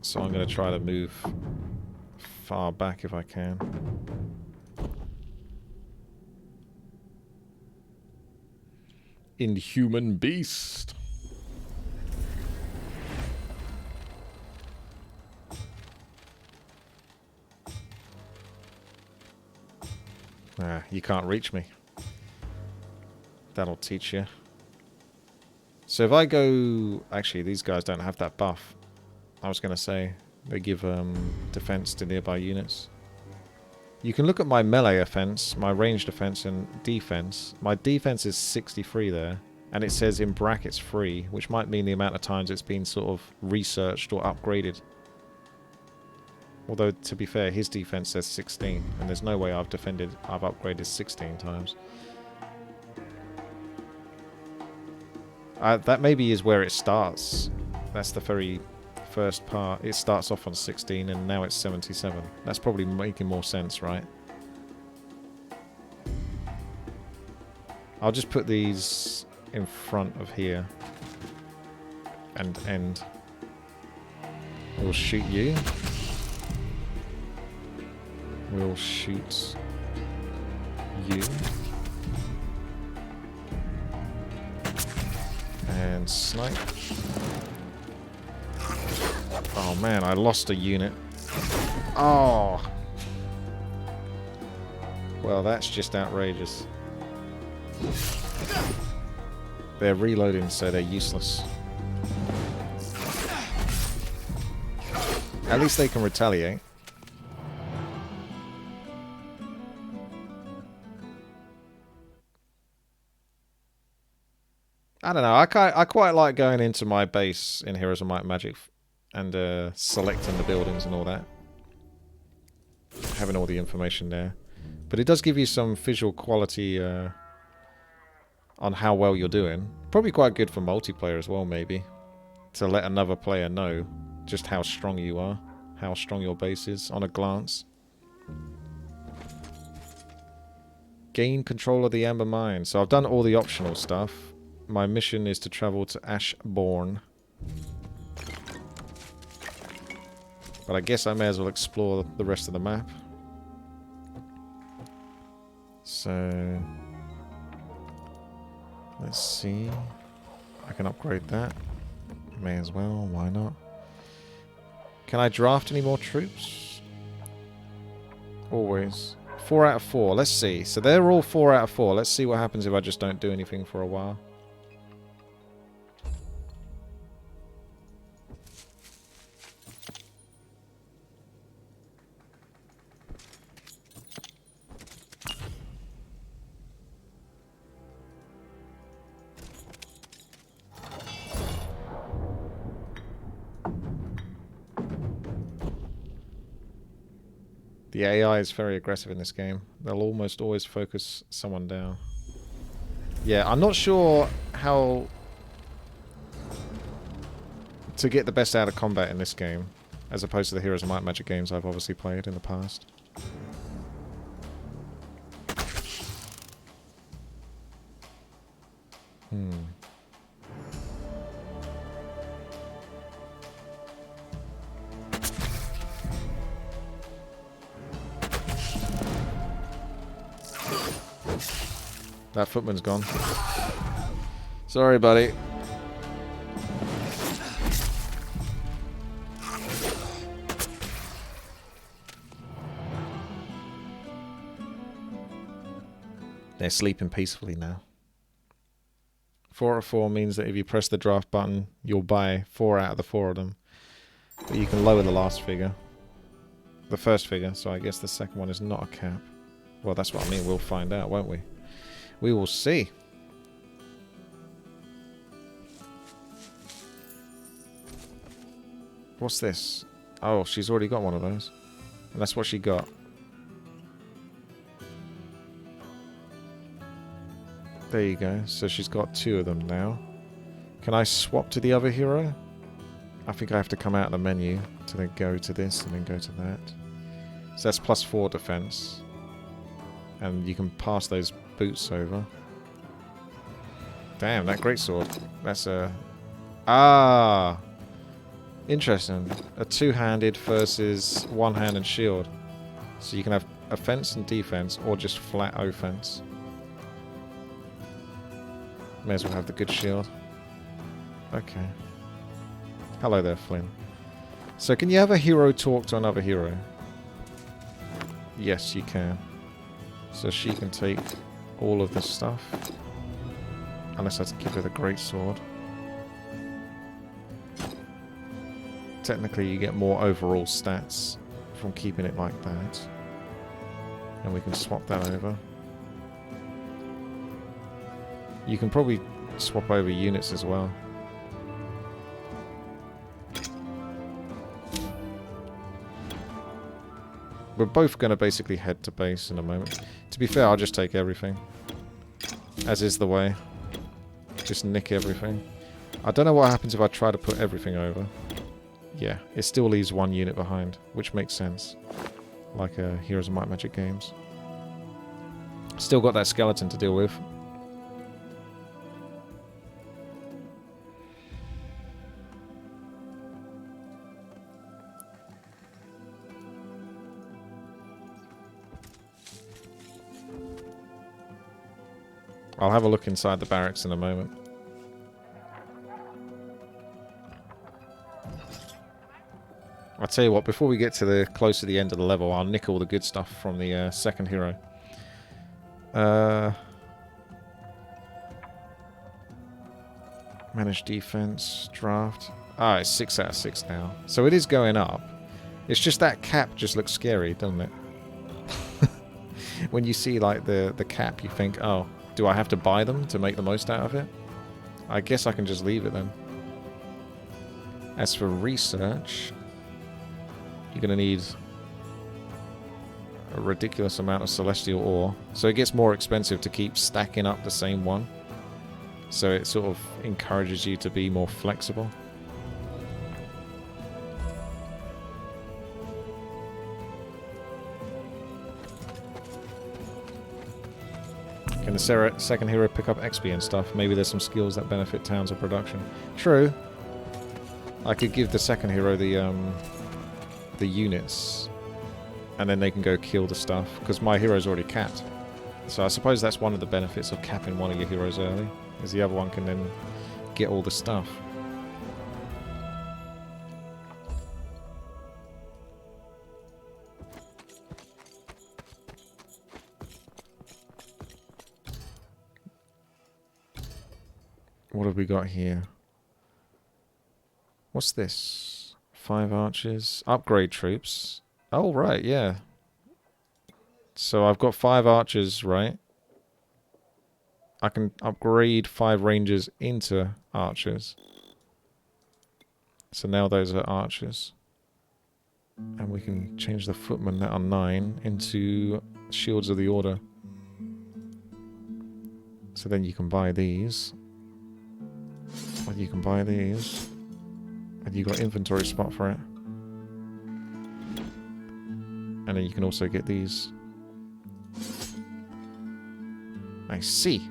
so I'm going to try to move far back if I can. Inhuman beast. Ah, you can't reach me. That'll teach you. So if I go... Actually, these guys don't have that buff. I was going to say, they give defense to nearby units. You can look at my melee offense, my range defense and defense. My defense is 63 there, and it says in brackets free, which might mean the amount of times it's been sort of researched or upgraded. Although, to be fair, his defense says 16, and there's no way I've upgraded 16 times. That maybe is where it starts. That's the very first part. It starts off on 16 and now it's 77. That's probably making more sense, right? I'll just put these in front of here and end. We'll shoot you. We'll shoot you. And snipe. Oh man, I lost a unit. Oh! Well, that's just outrageous. They're reloading, so they're useless. At least they can retaliate. I don't know, I quite like going into my base in Heroes of Might and Magic and selecting the buildings and all that. Having all the information there. But it does give you some visual quality on how well you're doing. Probably quite good for multiplayer as well, maybe. To let another player know just how strong you are. How strong your base is on a glance. Gain control of the Amber Mine. So I've done all the optional stuff. My mission is to travel to Ashborn. But I guess I may as well explore the rest of the map. So... let's see. I can upgrade that. May as well, why not? Can I draft any more troops? Always. 4 out of 4. Let's see. So they're all 4 out of 4. Let's see what happens if I just don't do anything for a while. The AI is very aggressive in this game. They'll almost always focus someone down. Yeah, I'm not sure how to get the best out of combat in this game, as opposed to the Heroes of Might and Magic games I've obviously played in the past. That footman's gone. Sorry, buddy. They're sleeping peacefully now. 4 out of 4 means that if you press the draft button, you'll buy 4 out of the 4 of them. But you can lower the last figure. The first figure, so I guess the second one is not a cap. Well, that's what I mean. We'll find out, won't we? We will see. What's this? Oh, she's already got one of those. And that's what she got. There you go. So she's got 2 of them now. Can I swap to the other hero? I think I have to come out of the menu to then go to this and then go to that. So that's +4 defense. And you can pass those boots over. Damn, that greatsword. That's a... Ah! Interesting. A 2-handed versus 1-handed shield. So you can have offense and defense, or just flat offense. May as well have the good shield. Okay. Hello there, Flynn. So can you have a hero talk to another hero? Yes, you can. So she can take all of this stuff. Unless I have to give her the greatsword. Technically, you get more overall stats from keeping it like that. And we can swap that over. You can probably swap over units as well. We're both going to basically head to base in a moment. To be fair, I'll just take everything. As is the way. Just nick everything. I don't know what happens if I try to put everything over. Yeah, it still leaves 1 unit behind, which makes sense. Like Heroes of Might and Magic games. Still got that skeleton to deal with. I'll have a look inside the barracks in a moment. I'll tell you what, before we get to the close to the end of the level, I'll nick all the good stuff from the second hero. Manage defense, draft. Ah, it's 6 out of 6 now. So it is going up. It's just that cap just looks scary, doesn't it? When you see like the cap, you think, oh, do I have to buy them to make the most out of it? I guess I can just leave it then. As for research, you're going to need a ridiculous amount of celestial ore. So it gets more expensive to keep stacking up the same one. So it sort of encourages you to be more flexible. Can the second hero pick up XP and stuff? Maybe there's some skills that benefit towns or production. True. I could give the second hero the units, and then they can go kill the stuff, because my hero's already capped. So I suppose that's one of the benefits of capping one of your heroes early, is the other one can then get all the stuff. What have we got here? What's this? 5 archers. Upgrade troops. Oh, right, yeah. So I've got 5 archers, right? I can upgrade 5 rangers into archers. So now those are archers. And we can change the footmen that are 9 into shields of the order. So then you can buy these. And you can buy these. And you got inventory spot for it. And then you can also get these. I see.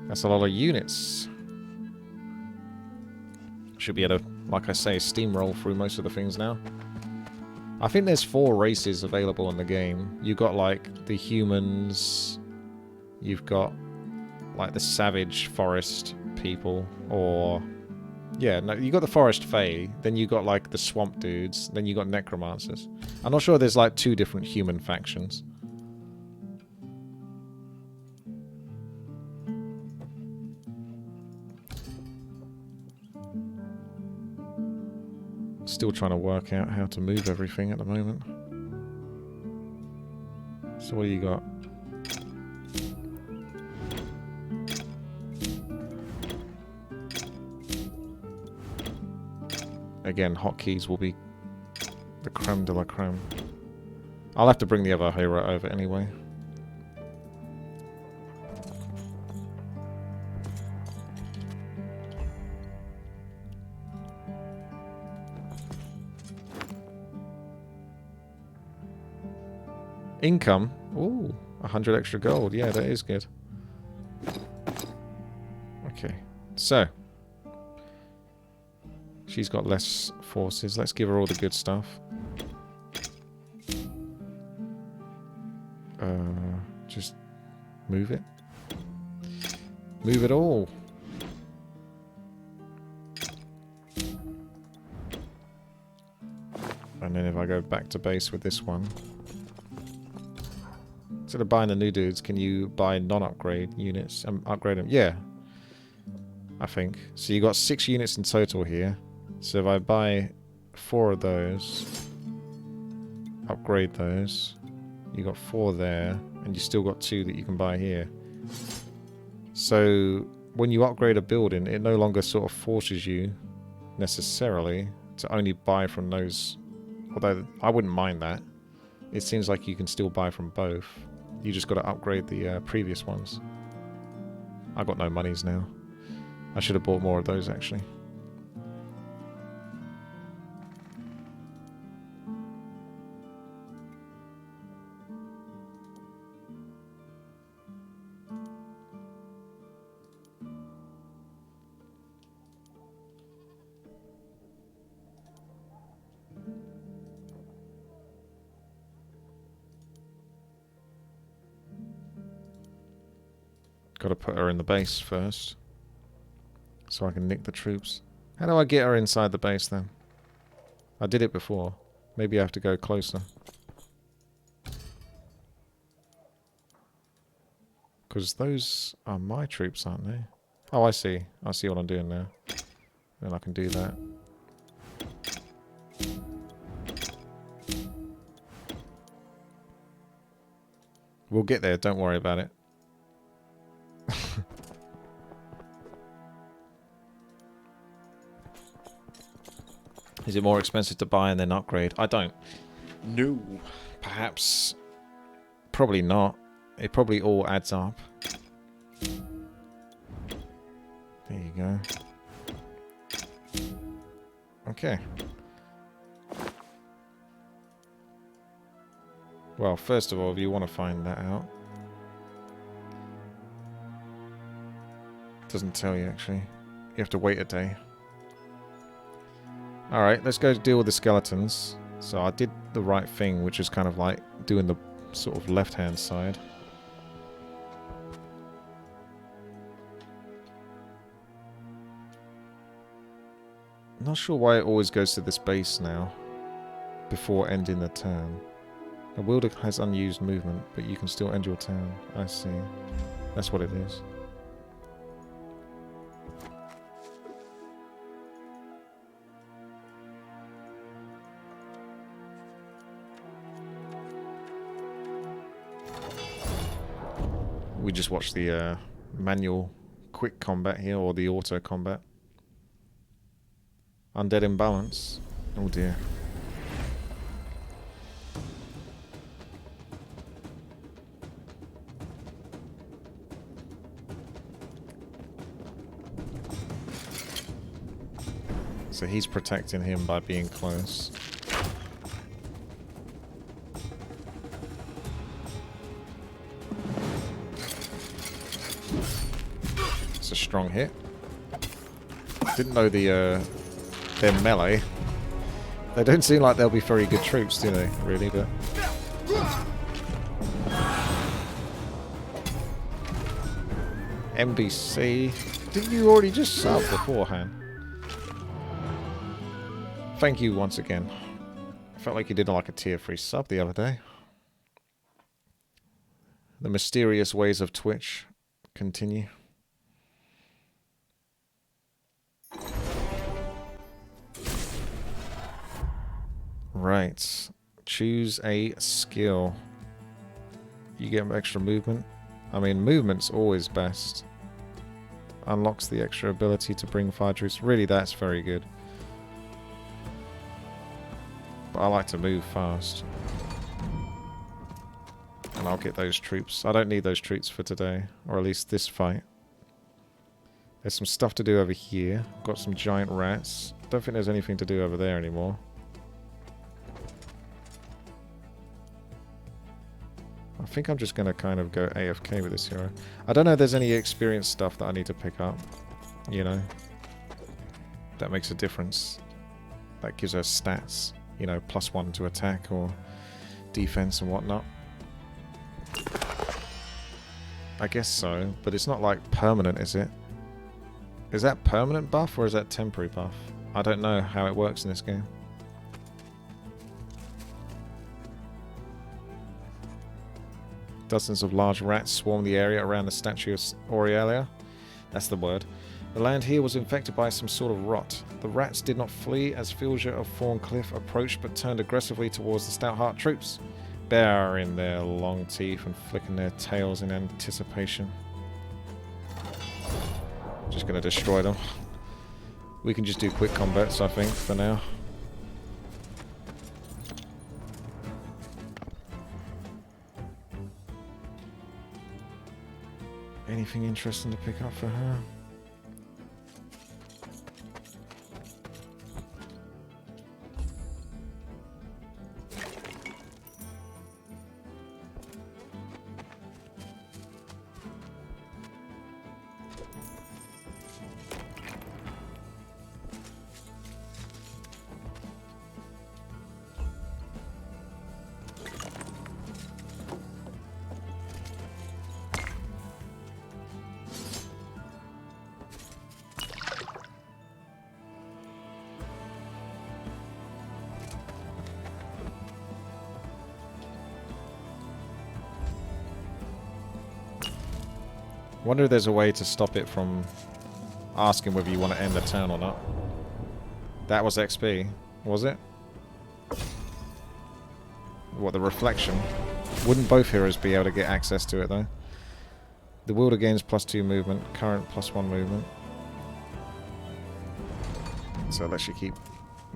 That's a lot of units. Should be able to, like I say, steamroll through most of the things now. I think there's 4 races available in the game. You've got like the humans. You've got like the savage forest people, or yeah, no, you got the forest fae. Then you got like the swamp dudes. Then you got necromancers. I'm not sure. There's like 2 different human factions. Still trying to work out how to move everything at the moment. So what do you got? Again, hotkeys will be the creme de la creme. I'll have to bring the other hero over anyway. Income? Ooh, 100 extra gold. Yeah, that is good. Okay, so she's got less forces. Let's give her all the good stuff. Just move it. Move it all. And then if I go back to base with this one, instead of buying the new dudes, can you buy non-upgrade units and upgrade them? Yeah, I think. So you got 6 units in total here. So if I buy 4 of those, upgrade those, you got 4 there, and you still got 2 that you can buy here. So when you upgrade a building, it no longer sort of forces you necessarily to only buy from those. Although I wouldn't mind that. It seems like you can still buy from both. You just got to upgrade the previous ones. I've got no monies now. I should have bought more of those actually. Got to put her in the base first, so I can nick the troops. How do I get her inside the base then? I did it before. Maybe I have to go closer. Because those are my troops, aren't they? Oh, I see. I see what I'm doing now. Then I can do that. We'll get there, don't worry about it. Is it more expensive to buy and then upgrade? I don't know. Perhaps. Probably not. It probably all adds up. There you go. Okay. Well, first of all, if you want to find that out. It doesn't tell you, actually. You have to wait a day. Alright, let's go deal with the skeletons. So I did the right thing, which is kind of like doing the sort of left-hand side. I'm not sure why it always goes to this base now, before ending the turn. The wielder has unused movement, but you can still end your turn. I see. That's what it is. We just watched the manual quick combat here, or the auto combat. Undead imbalance. Oh dear. So he's protecting him by being close. It's a strong hit. Didn't know their melee. They don't seem like they'll be very good troops, do they? Really, but... MBC. Didn't you already just sub beforehand? Thank you once again. I felt like you did like a tier 3 sub the other day. The mysterious ways of Twitch continue. Right. Choose a skill. You get extra movement. I mean, movement's always best. Unlocks the extra ability to bring fire troops. Really, that's very good. But I like to move fast. And I'll get those troops. I don't need those troops for today. Or at least this fight. There's some stuff to do over here. Got some giant rats. Don't think there's anything to do over there anymore. I think I'm just going to kind of go AFK with this hero. I don't know if there's any experience stuff that I need to pick up. You know. That makes a difference. That gives us stats. You know, +1 to attack or defense and whatnot. I guess so, but it's not like permanent, is it? Is that permanent buff or is that temporary buff? I don't know how it works in this game. Dozens of large rats swarm the area around the statue of Aurelia. That's the word. The land here was infected by some sort of rot. The rats did not flee as Filger of Thorncliffe approached, but turned aggressively towards the Stoutheart troops, baring their long teeth and flicking their tails in anticipation. Just going to destroy them. We can just do quick combats, I think, for now. Anything interesting to pick up for her? I wonder if there's a way to stop it from asking whether you want to end the turn or not. That was XP, was it? What, the reflection? Wouldn't both heroes be able to get access to it, though? The wielder gains +2 movement, current +1 movement. So it lets you keep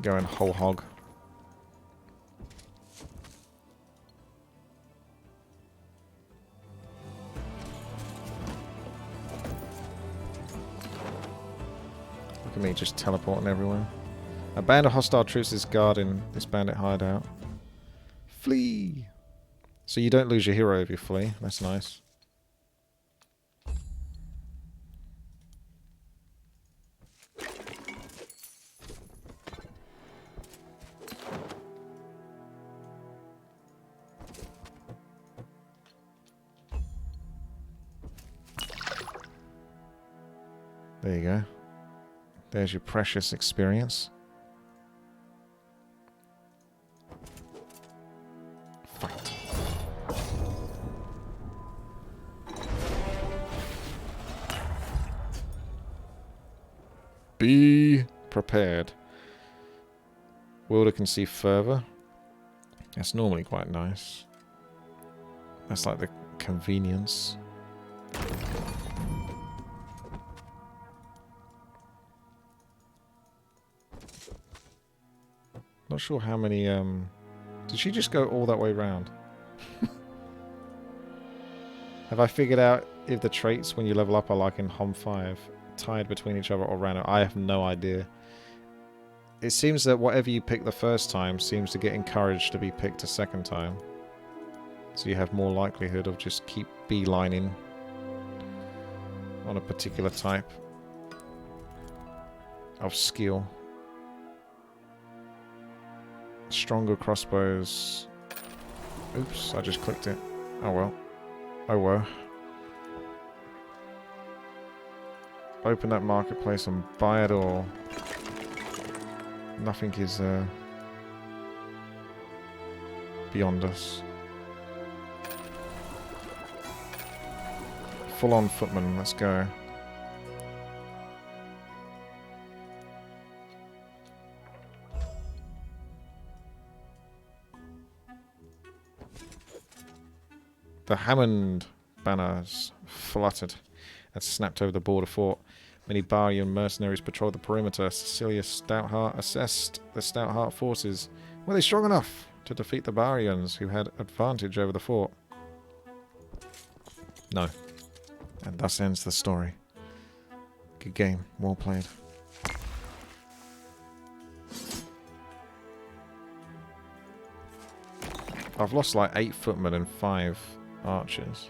going whole hog. Me just teleporting everywhere. A band of hostile troops is guarding this bandit hideout. Flee! So you don't lose your hero if you flee. That's nice. There you go. There's your precious experience. Fight. Be prepared. Wielder can see further. That's normally quite nice. That's like the convenience. Not sure how many... Did she just go all that way round? Have I figured out if the traits when you level up are like in HOM 5, tied between each other or random? I have no idea. It seems that whatever you pick the first time seems to get encouraged to be picked a second time. So you have more likelihood of just keep beelining on a particular type of skill. Stronger crossbows. Oops, I just clicked it. Oh well. Oh well. Open that marketplace and buy it all. Nothing is beyond us. Full on footman, let's go. The Hammond banners fluttered and snapped over the border fort. Many Barian mercenaries patrolled the perimeter. Cecilia Stoutheart assessed the Stoutheart forces. Were they strong enough to defeat the Barians, who had advantage over the fort? No. And thus ends the story. Good game. Well played. I've lost like 8 footmen and 5 archers.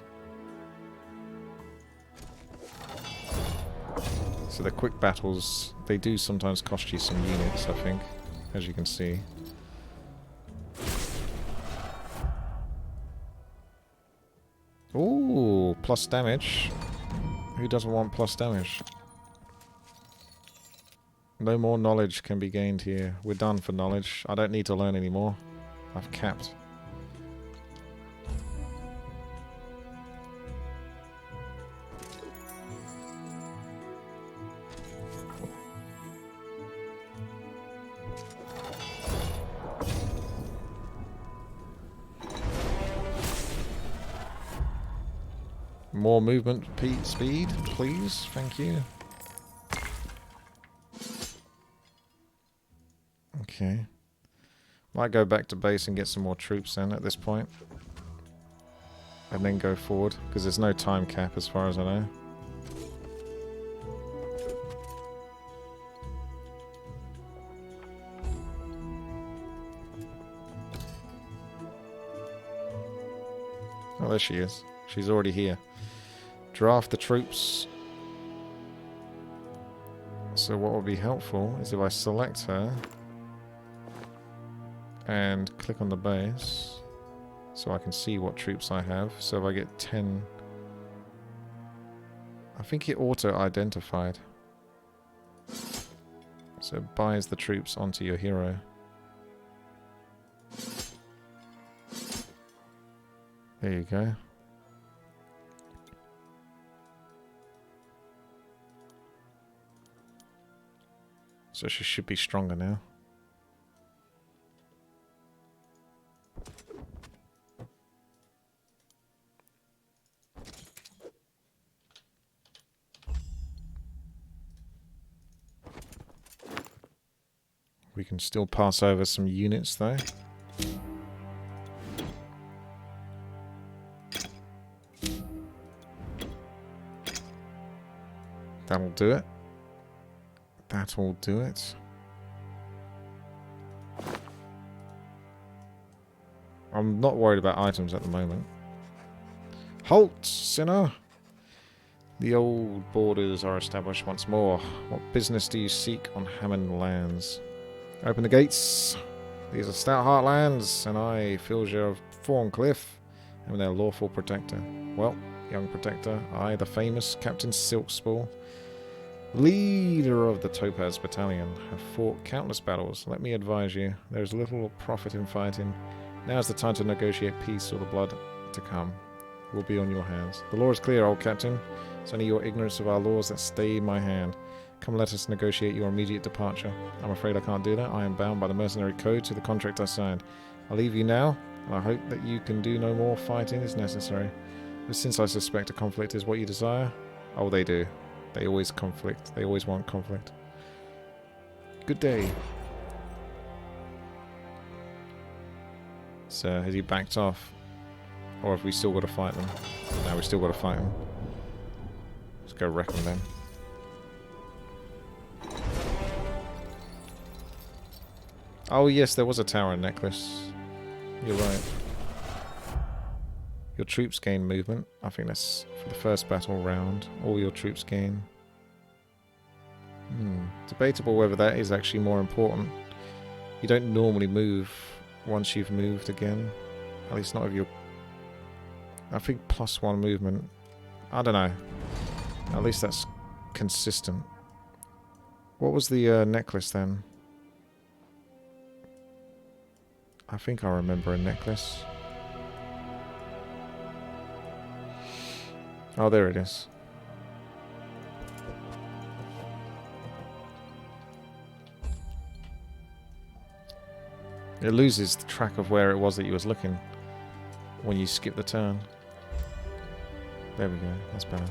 So the quick battles, they do sometimes cost you some units, I think, as you can see. Ooh, plus damage. Who doesn't want plus damage? No more knowledge can be gained here. We're done for knowledge. I don't need to learn anymore. I've capped. More movement speed, please. Thank you. Okay. Might go back to base and get some more troops then at this point. And then go forward, because there's no time cap as far as I know. Oh, there she is. She's already here. Draft the troops. So what would be helpful is if I select her and click on the base so I can see what troops I have. So if I get 10... I think it auto-identified. So it buys the troops onto your hero. There you go. So she should be stronger now. We can still pass over some units though. That'll do it. That'll do it. I'm not worried about items at the moment. Halt, sinner! The old borders are established once more. What business do you seek on Hammond lands? Open the gates. These are Stoutheart lands, and I, Filger of Thorncliffe, am their lawful protector. Well, young protector, I, the famous Captain Silkspool, leader of the Topaz Battalion, have fought countless battles. Let me advise you, there is little profit in fighting. Now is the time to negotiate peace, or the blood to come will be on your hands. The law is clear, old captain. It's only your ignorance of our laws that stay my hand. Come, let us negotiate your immediate departure. I'm afraid I can't do that. I am bound by the mercenary code to the contract I signed. I'll leave you now, and I hope that you can do no more fighting is necessary. But since I suspect a conflict is what you desire, oh, they do. They always conflict. They always want conflict. Good day. So has he backed off? Or have we still got to fight them? No, we still got to fight them. Let's go wreck them then. Oh yes, there was a tower and necklace. You're right. Your troops gain movement. I think that's for the first battle round. All your troops gain. Debatable whether that is actually more important. You don't normally move once you've moved again. At least not if you're... I think +1 movement. I don't know. At least that's consistent. What was the necklace then? I think I remember a necklace. Oh, there it is. It loses the track of where it was that you was looking when you skip the turn. There we go. That's better.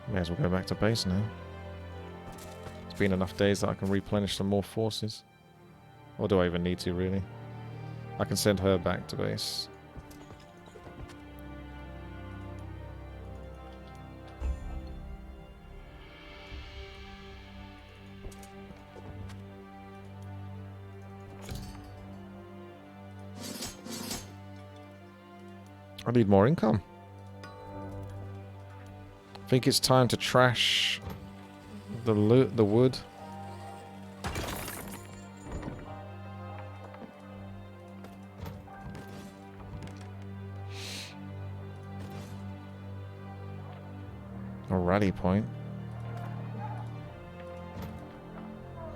May as well go back to base now. It's been enough days that I can replenish some more forces. Or do I even need to, really? I can send her back to base. I need more income. I think it's time to trash the wood. A rally point.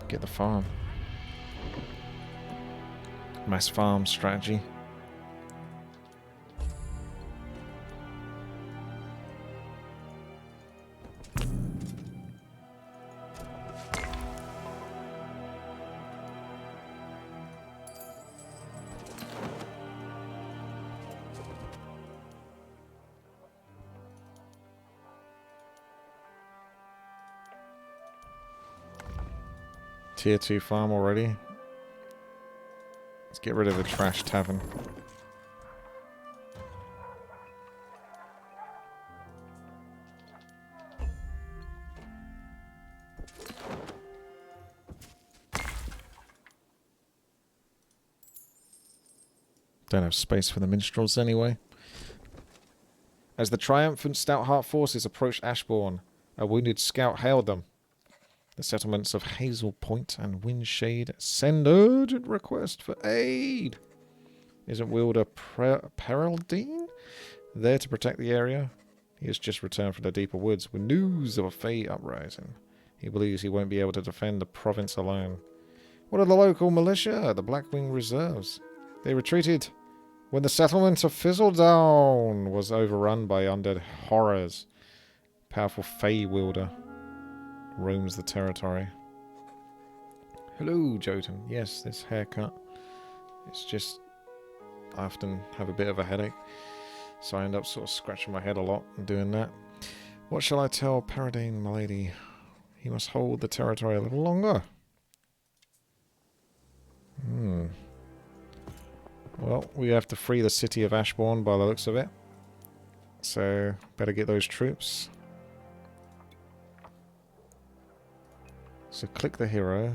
Get the farm. Mass farm strategy. Tier 2 farm already. Let's get rid of the trash tavern. Don't have space for the minstrels anyway. As the triumphant Stoutheart forces approached Ashborn, a wounded scout hailed them. The settlements of Hazel Point and Windshade send urgent request for aid. Isn't Wielder Peraldine there to protect the area? He has just returned from the deeper woods with news of a Fey uprising. He believes he won't be able to defend the province alone. What of the local militia, the Blackwing Reserves? They retreated when the settlement of Fizzledown was overrun by undead horrors. Powerful Fey wielder roams the territory. Hello, Jotun. Yes, this haircut. It's just... I often have a bit of a headache, so I end up sort of scratching my head a lot and doing that. What shall I tell Paradine, my lady? He must hold the territory a little longer. Well, we have to free the city of Ashborn by the looks of it. So, better get those troops. So click the hero,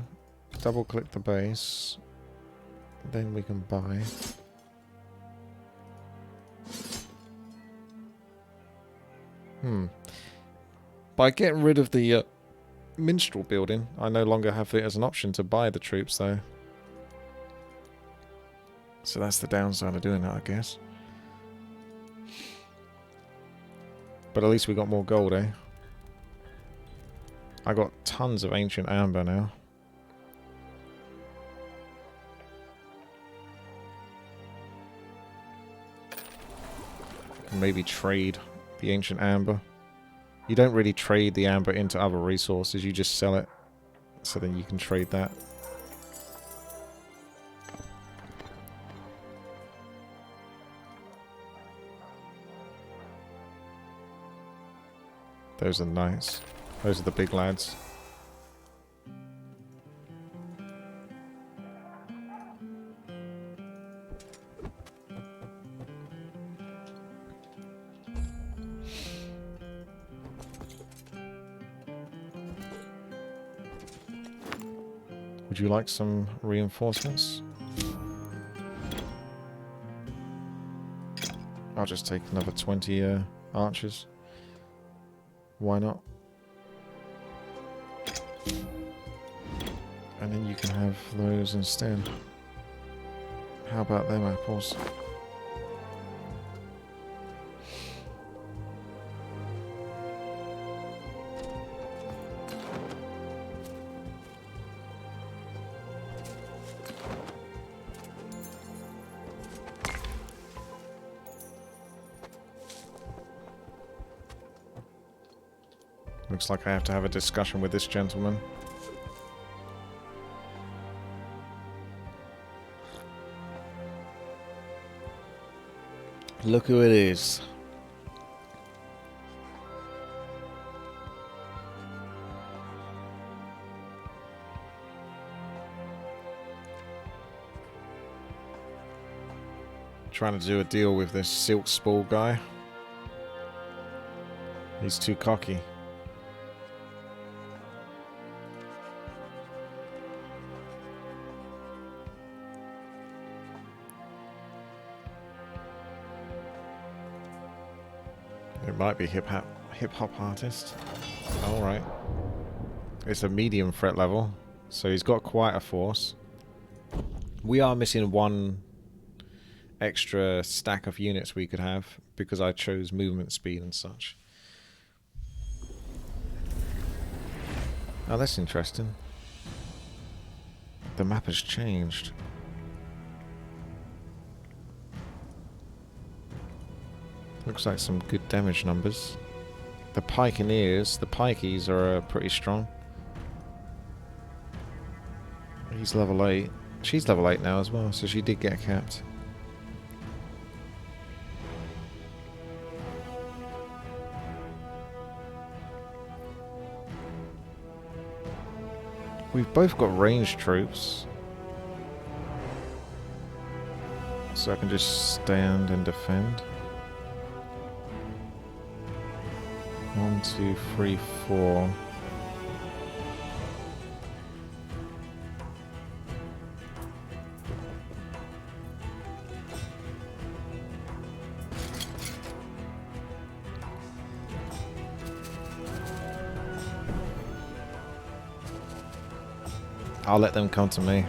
double click the base, then we can buy. By getting rid of the minstrel building, I no longer have it as an option to buy the troops though. So that's the downside of doing that, I guess. But at least we got more gold, eh? I got tons of ancient amber now. Can maybe trade the ancient amber. You don't really trade the amber into other resources, you just sell it. So then you can trade that. Those are nice. Those are the big lads. Would you like some reinforcements? I'll just take another 20 archers. Why not? And then you can have those instead. How about them apples? Looks like I have to have a discussion with this gentleman. Look who it is. Trying to do a deal with this silk spool guy. He's too cocky. It might be hip hop artist. Alright. It's a medium threat level, so he's got quite a force. We are missing one extra stack of units we could have because I chose movement speed and such. Oh, that's interesting. The map has changed. Looks like some good damage numbers. The pikeneers, the pikeys are pretty strong. He's level 8. She's level 8 now as well, so she did get capped. We've both got ranged troops. So I can just stand and defend. 1, 2, 3, 4. I'll let them come to me.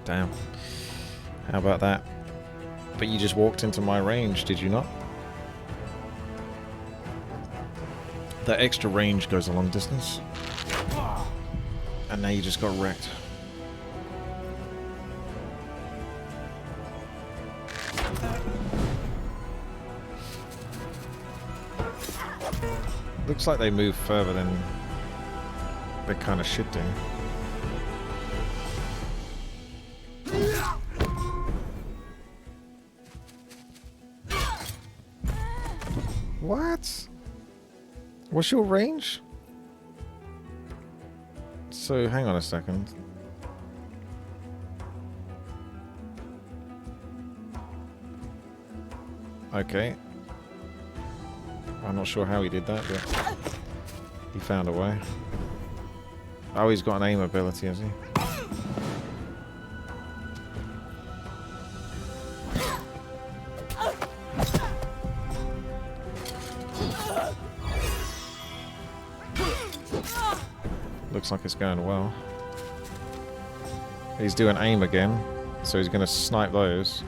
Damn. How about that? But you just walked into my range, did you not? That extra range goes a long distance. And now you just got wrecked. Looks like they move further than they kind of should do. What? What's your range? So, hang on a second. Okay. I'm not sure how he did that, but he found a way. Oh, he's got an aim ability, has he? Looks like it's going well. He's doing aim again, so he's going to snipe those.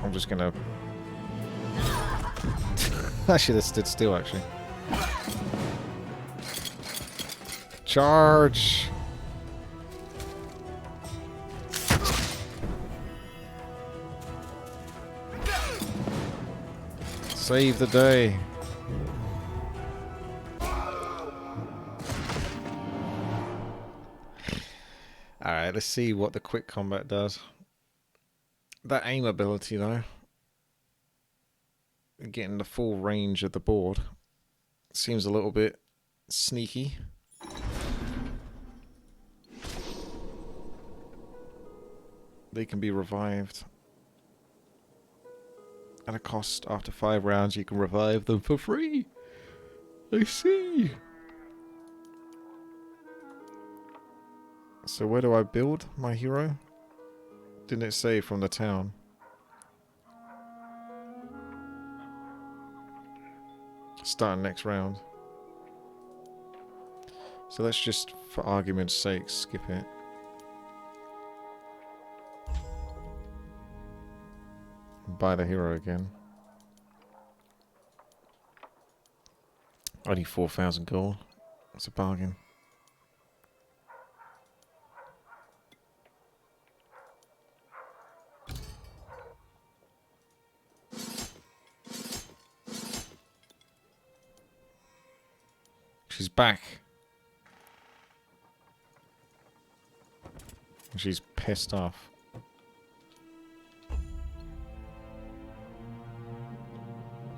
I'm just going to... I should have stood still, actually. Charge! Save the day. Alright, let's see what the quick combat does. That aim ability, though. Getting the full range of the board. Seems a little bit sneaky. They can be revived. At a cost, after 5 rounds, you can revive them for free. I see. So where do I build my hero? Didn't it say from the town? Starting next round. So let's just, for argument's sake, skip it. Buy the hero again. Only 4,000 gold. It's a bargain. She's back. She's pissed off.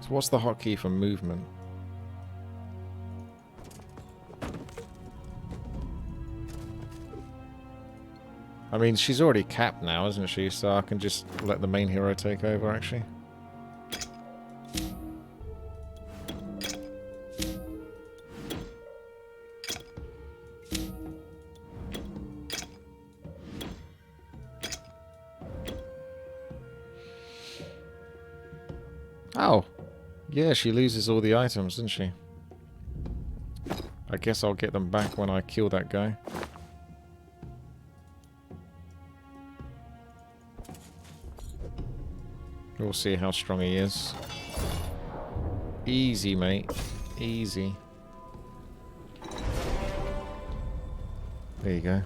So what's the hotkey for movement? I mean, she's already capped now, isn't she? So I can just let the main hero take over, actually. Oh. Yeah, she loses all the items, doesn't she? I guess I'll get them back when I kill that guy. We'll see how strong he is. Easy, mate. Easy. There you go.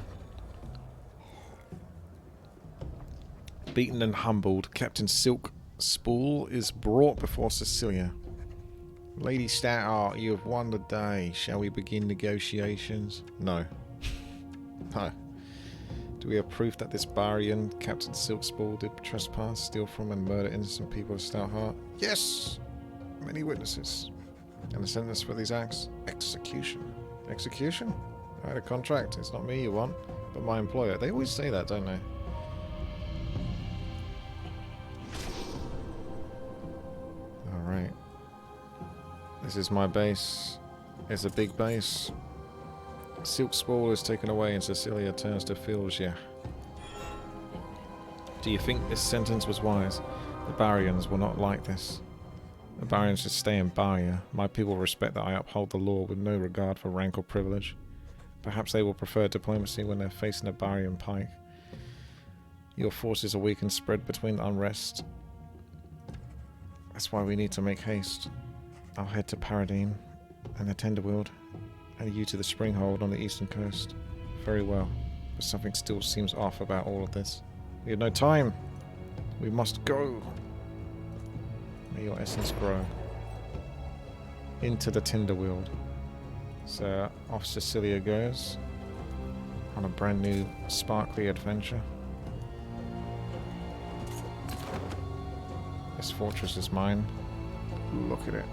Beaten and humbled, Captain Silk Spool is brought before Cecilia. Lady Stoutheart, you have won the day. Shall we begin negotiations? No. No. Do we have proof that this Barbarian, Captain Silk Spool, did trespass, steal from and murder innocent people of Stoutheart? Yes! Many witnesses. And the sentence for these acts? Execution. Execution? I had a contract. It's not me you want, but my employer. They always say that, don't they? Alright. This is my base. It's a big base. Silk Spool is taken away and Cecilia turns to Filgia. Do you think this sentence was wise? The Barians will not like this. The Barians should stay in Baria. My people respect that I uphold the law with no regard for rank or privilege. Perhaps they will prefer diplomacy when they're facing a Barian pike. Your forces are weak and spread between unrest. That's why we need to make haste. I'll head to Paradine and the Tenderwild, and you to the Springhold on the eastern coast. Very well, but something still seems off about all of this. We have no time. We must go. May your essence grow. Into the Tenderwild. So off Cecilia goes on a brand new sparkly adventure. This fortress is mine. Look at it.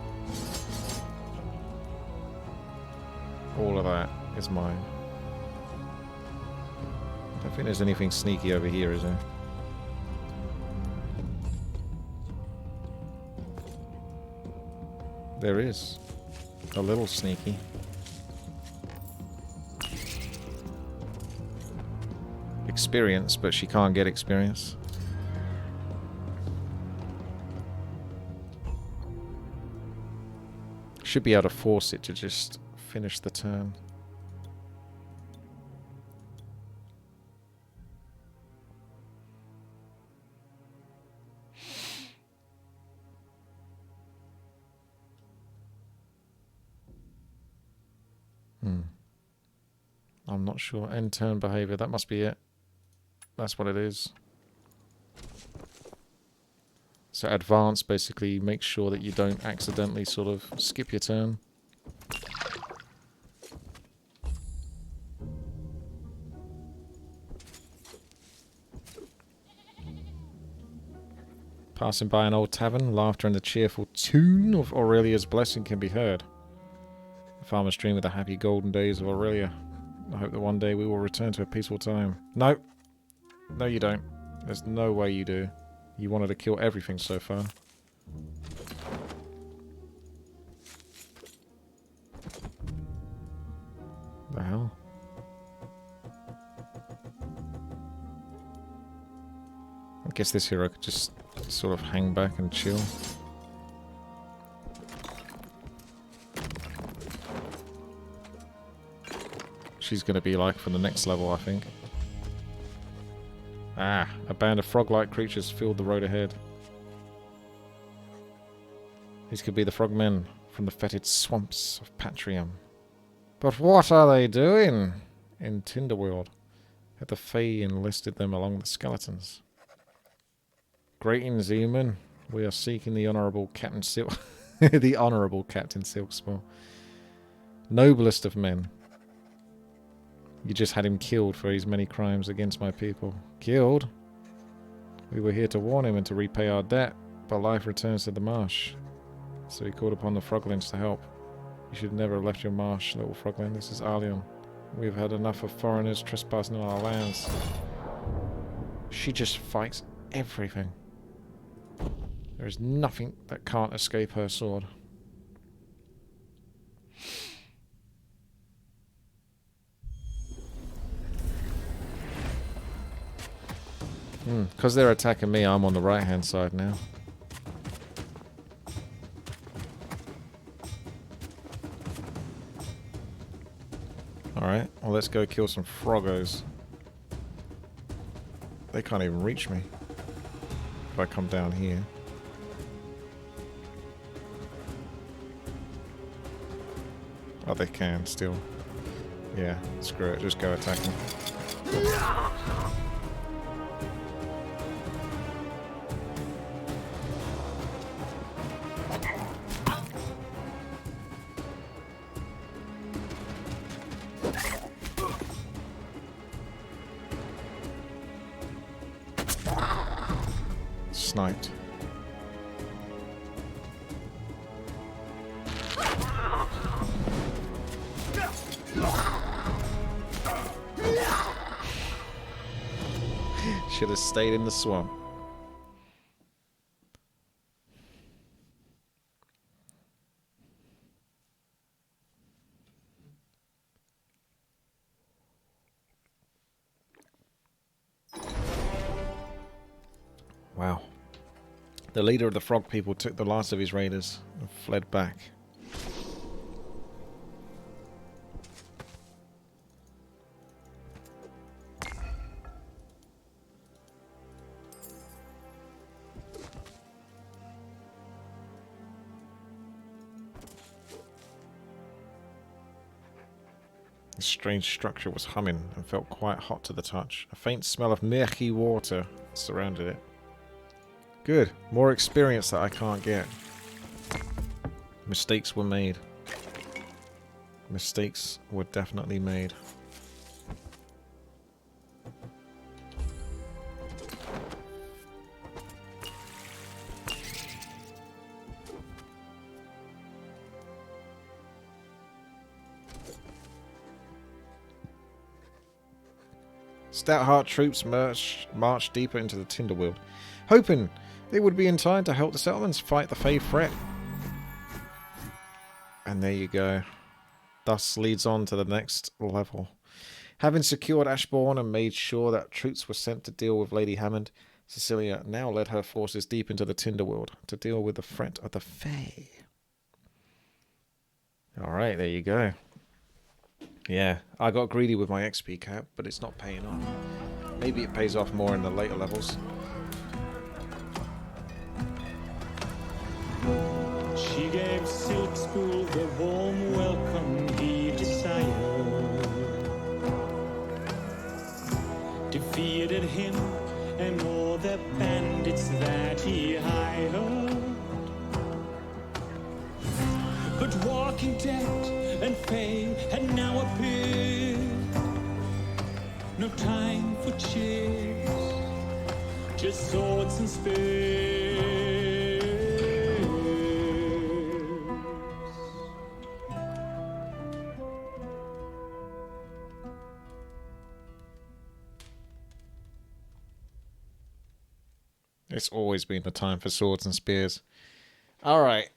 All of that is mine. I don't think there's anything sneaky over here, is there? There is. A little sneaky. Experience, but she can't get experience. Should be able to force it to just finish the turn. I'm not sure. End turn behavior. That must be it. That's what it is. So advance basically makes sure that you don't accidentally sort of skip your turn. Passing by an old tavern, laughter and the cheerful tune of Aurelia's blessing can be heard. The farmers dream of the happy golden days of Aurelia. I hope that one day we will return to a peaceful time. No. No, you don't. There's no way you do. You wanted to kill everything so far. The hell? I guess this hero could just sort of hang back and chill. She's going to be like for the next level, I think. Ah, a band of frog-like creatures filled the road ahead. These could be the frogmen from the fetid swamps of Patrium. But what are they doing in Tinderworld? Had the Fae enlisted them along the skeletons? Greetings, Eamon. We are seeking the Honourable Captain the Honourable Captain Silkspaw. Noblest of men. You just had him killed for his many crimes against my people. Killed? We were here to warn him and to repay our debt, but life returns to the marsh. So he called upon the Froglins to help. You should never have left your marsh, little Froglin. This is Arleon. We've had enough of foreigners trespassing on our lands. She just fights everything. There is nothing that can't escape her sword. Because they're attacking me, I'm on the right-hand side now. Alright, well let's go kill some froggos. They can't even reach me if I come down here. Oh, they can still. Yeah, screw it, just go attack them. Sniped. Should have stayed in the swamp. Wow. The leader of the frog people took the last of his raiders and fled back. The strange structure was humming and felt quite hot to the touch. A faint smell of murky water surrounded it. Good. More experience that I can't get. Mistakes were made. Mistakes were definitely made. Stout-heart troops marched deeper into the Tinderworld, hoping they would be in time to help the settlements fight the Fae threat. And there you go. Thus leads on to the next level. Having secured Ashborn and made sure that troops were sent to deal with Lady Hammond, Cecilia now led her forces deep into the Tinderworld to deal with the threat of the Fae. Alright, there you go. Yeah, I got greedy with my XP cap, but it's not paying off. Maybe it pays off more in the later levels. She gave Silkspool the warm welcome he desired, defeated him and all the bandits that he hired. But Walking Dead and Fae had now appeared. No time for cheers, just swords and spears. It's always been the time for swords and spears. Alright,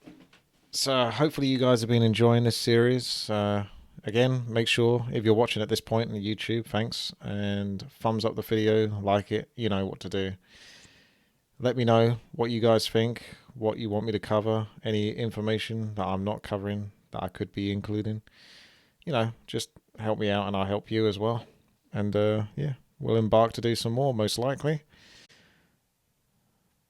so hopefully you guys have been enjoying this series. Again, make sure if you're watching at this point on YouTube, thanks, and thumbs up the video, like it, you know what to do. Let me know what you guys think, what you want me to cover, any information that I'm not covering that I could be including. You know, just help me out and I'll help you as well. And yeah, we'll embark to do some more, most likely.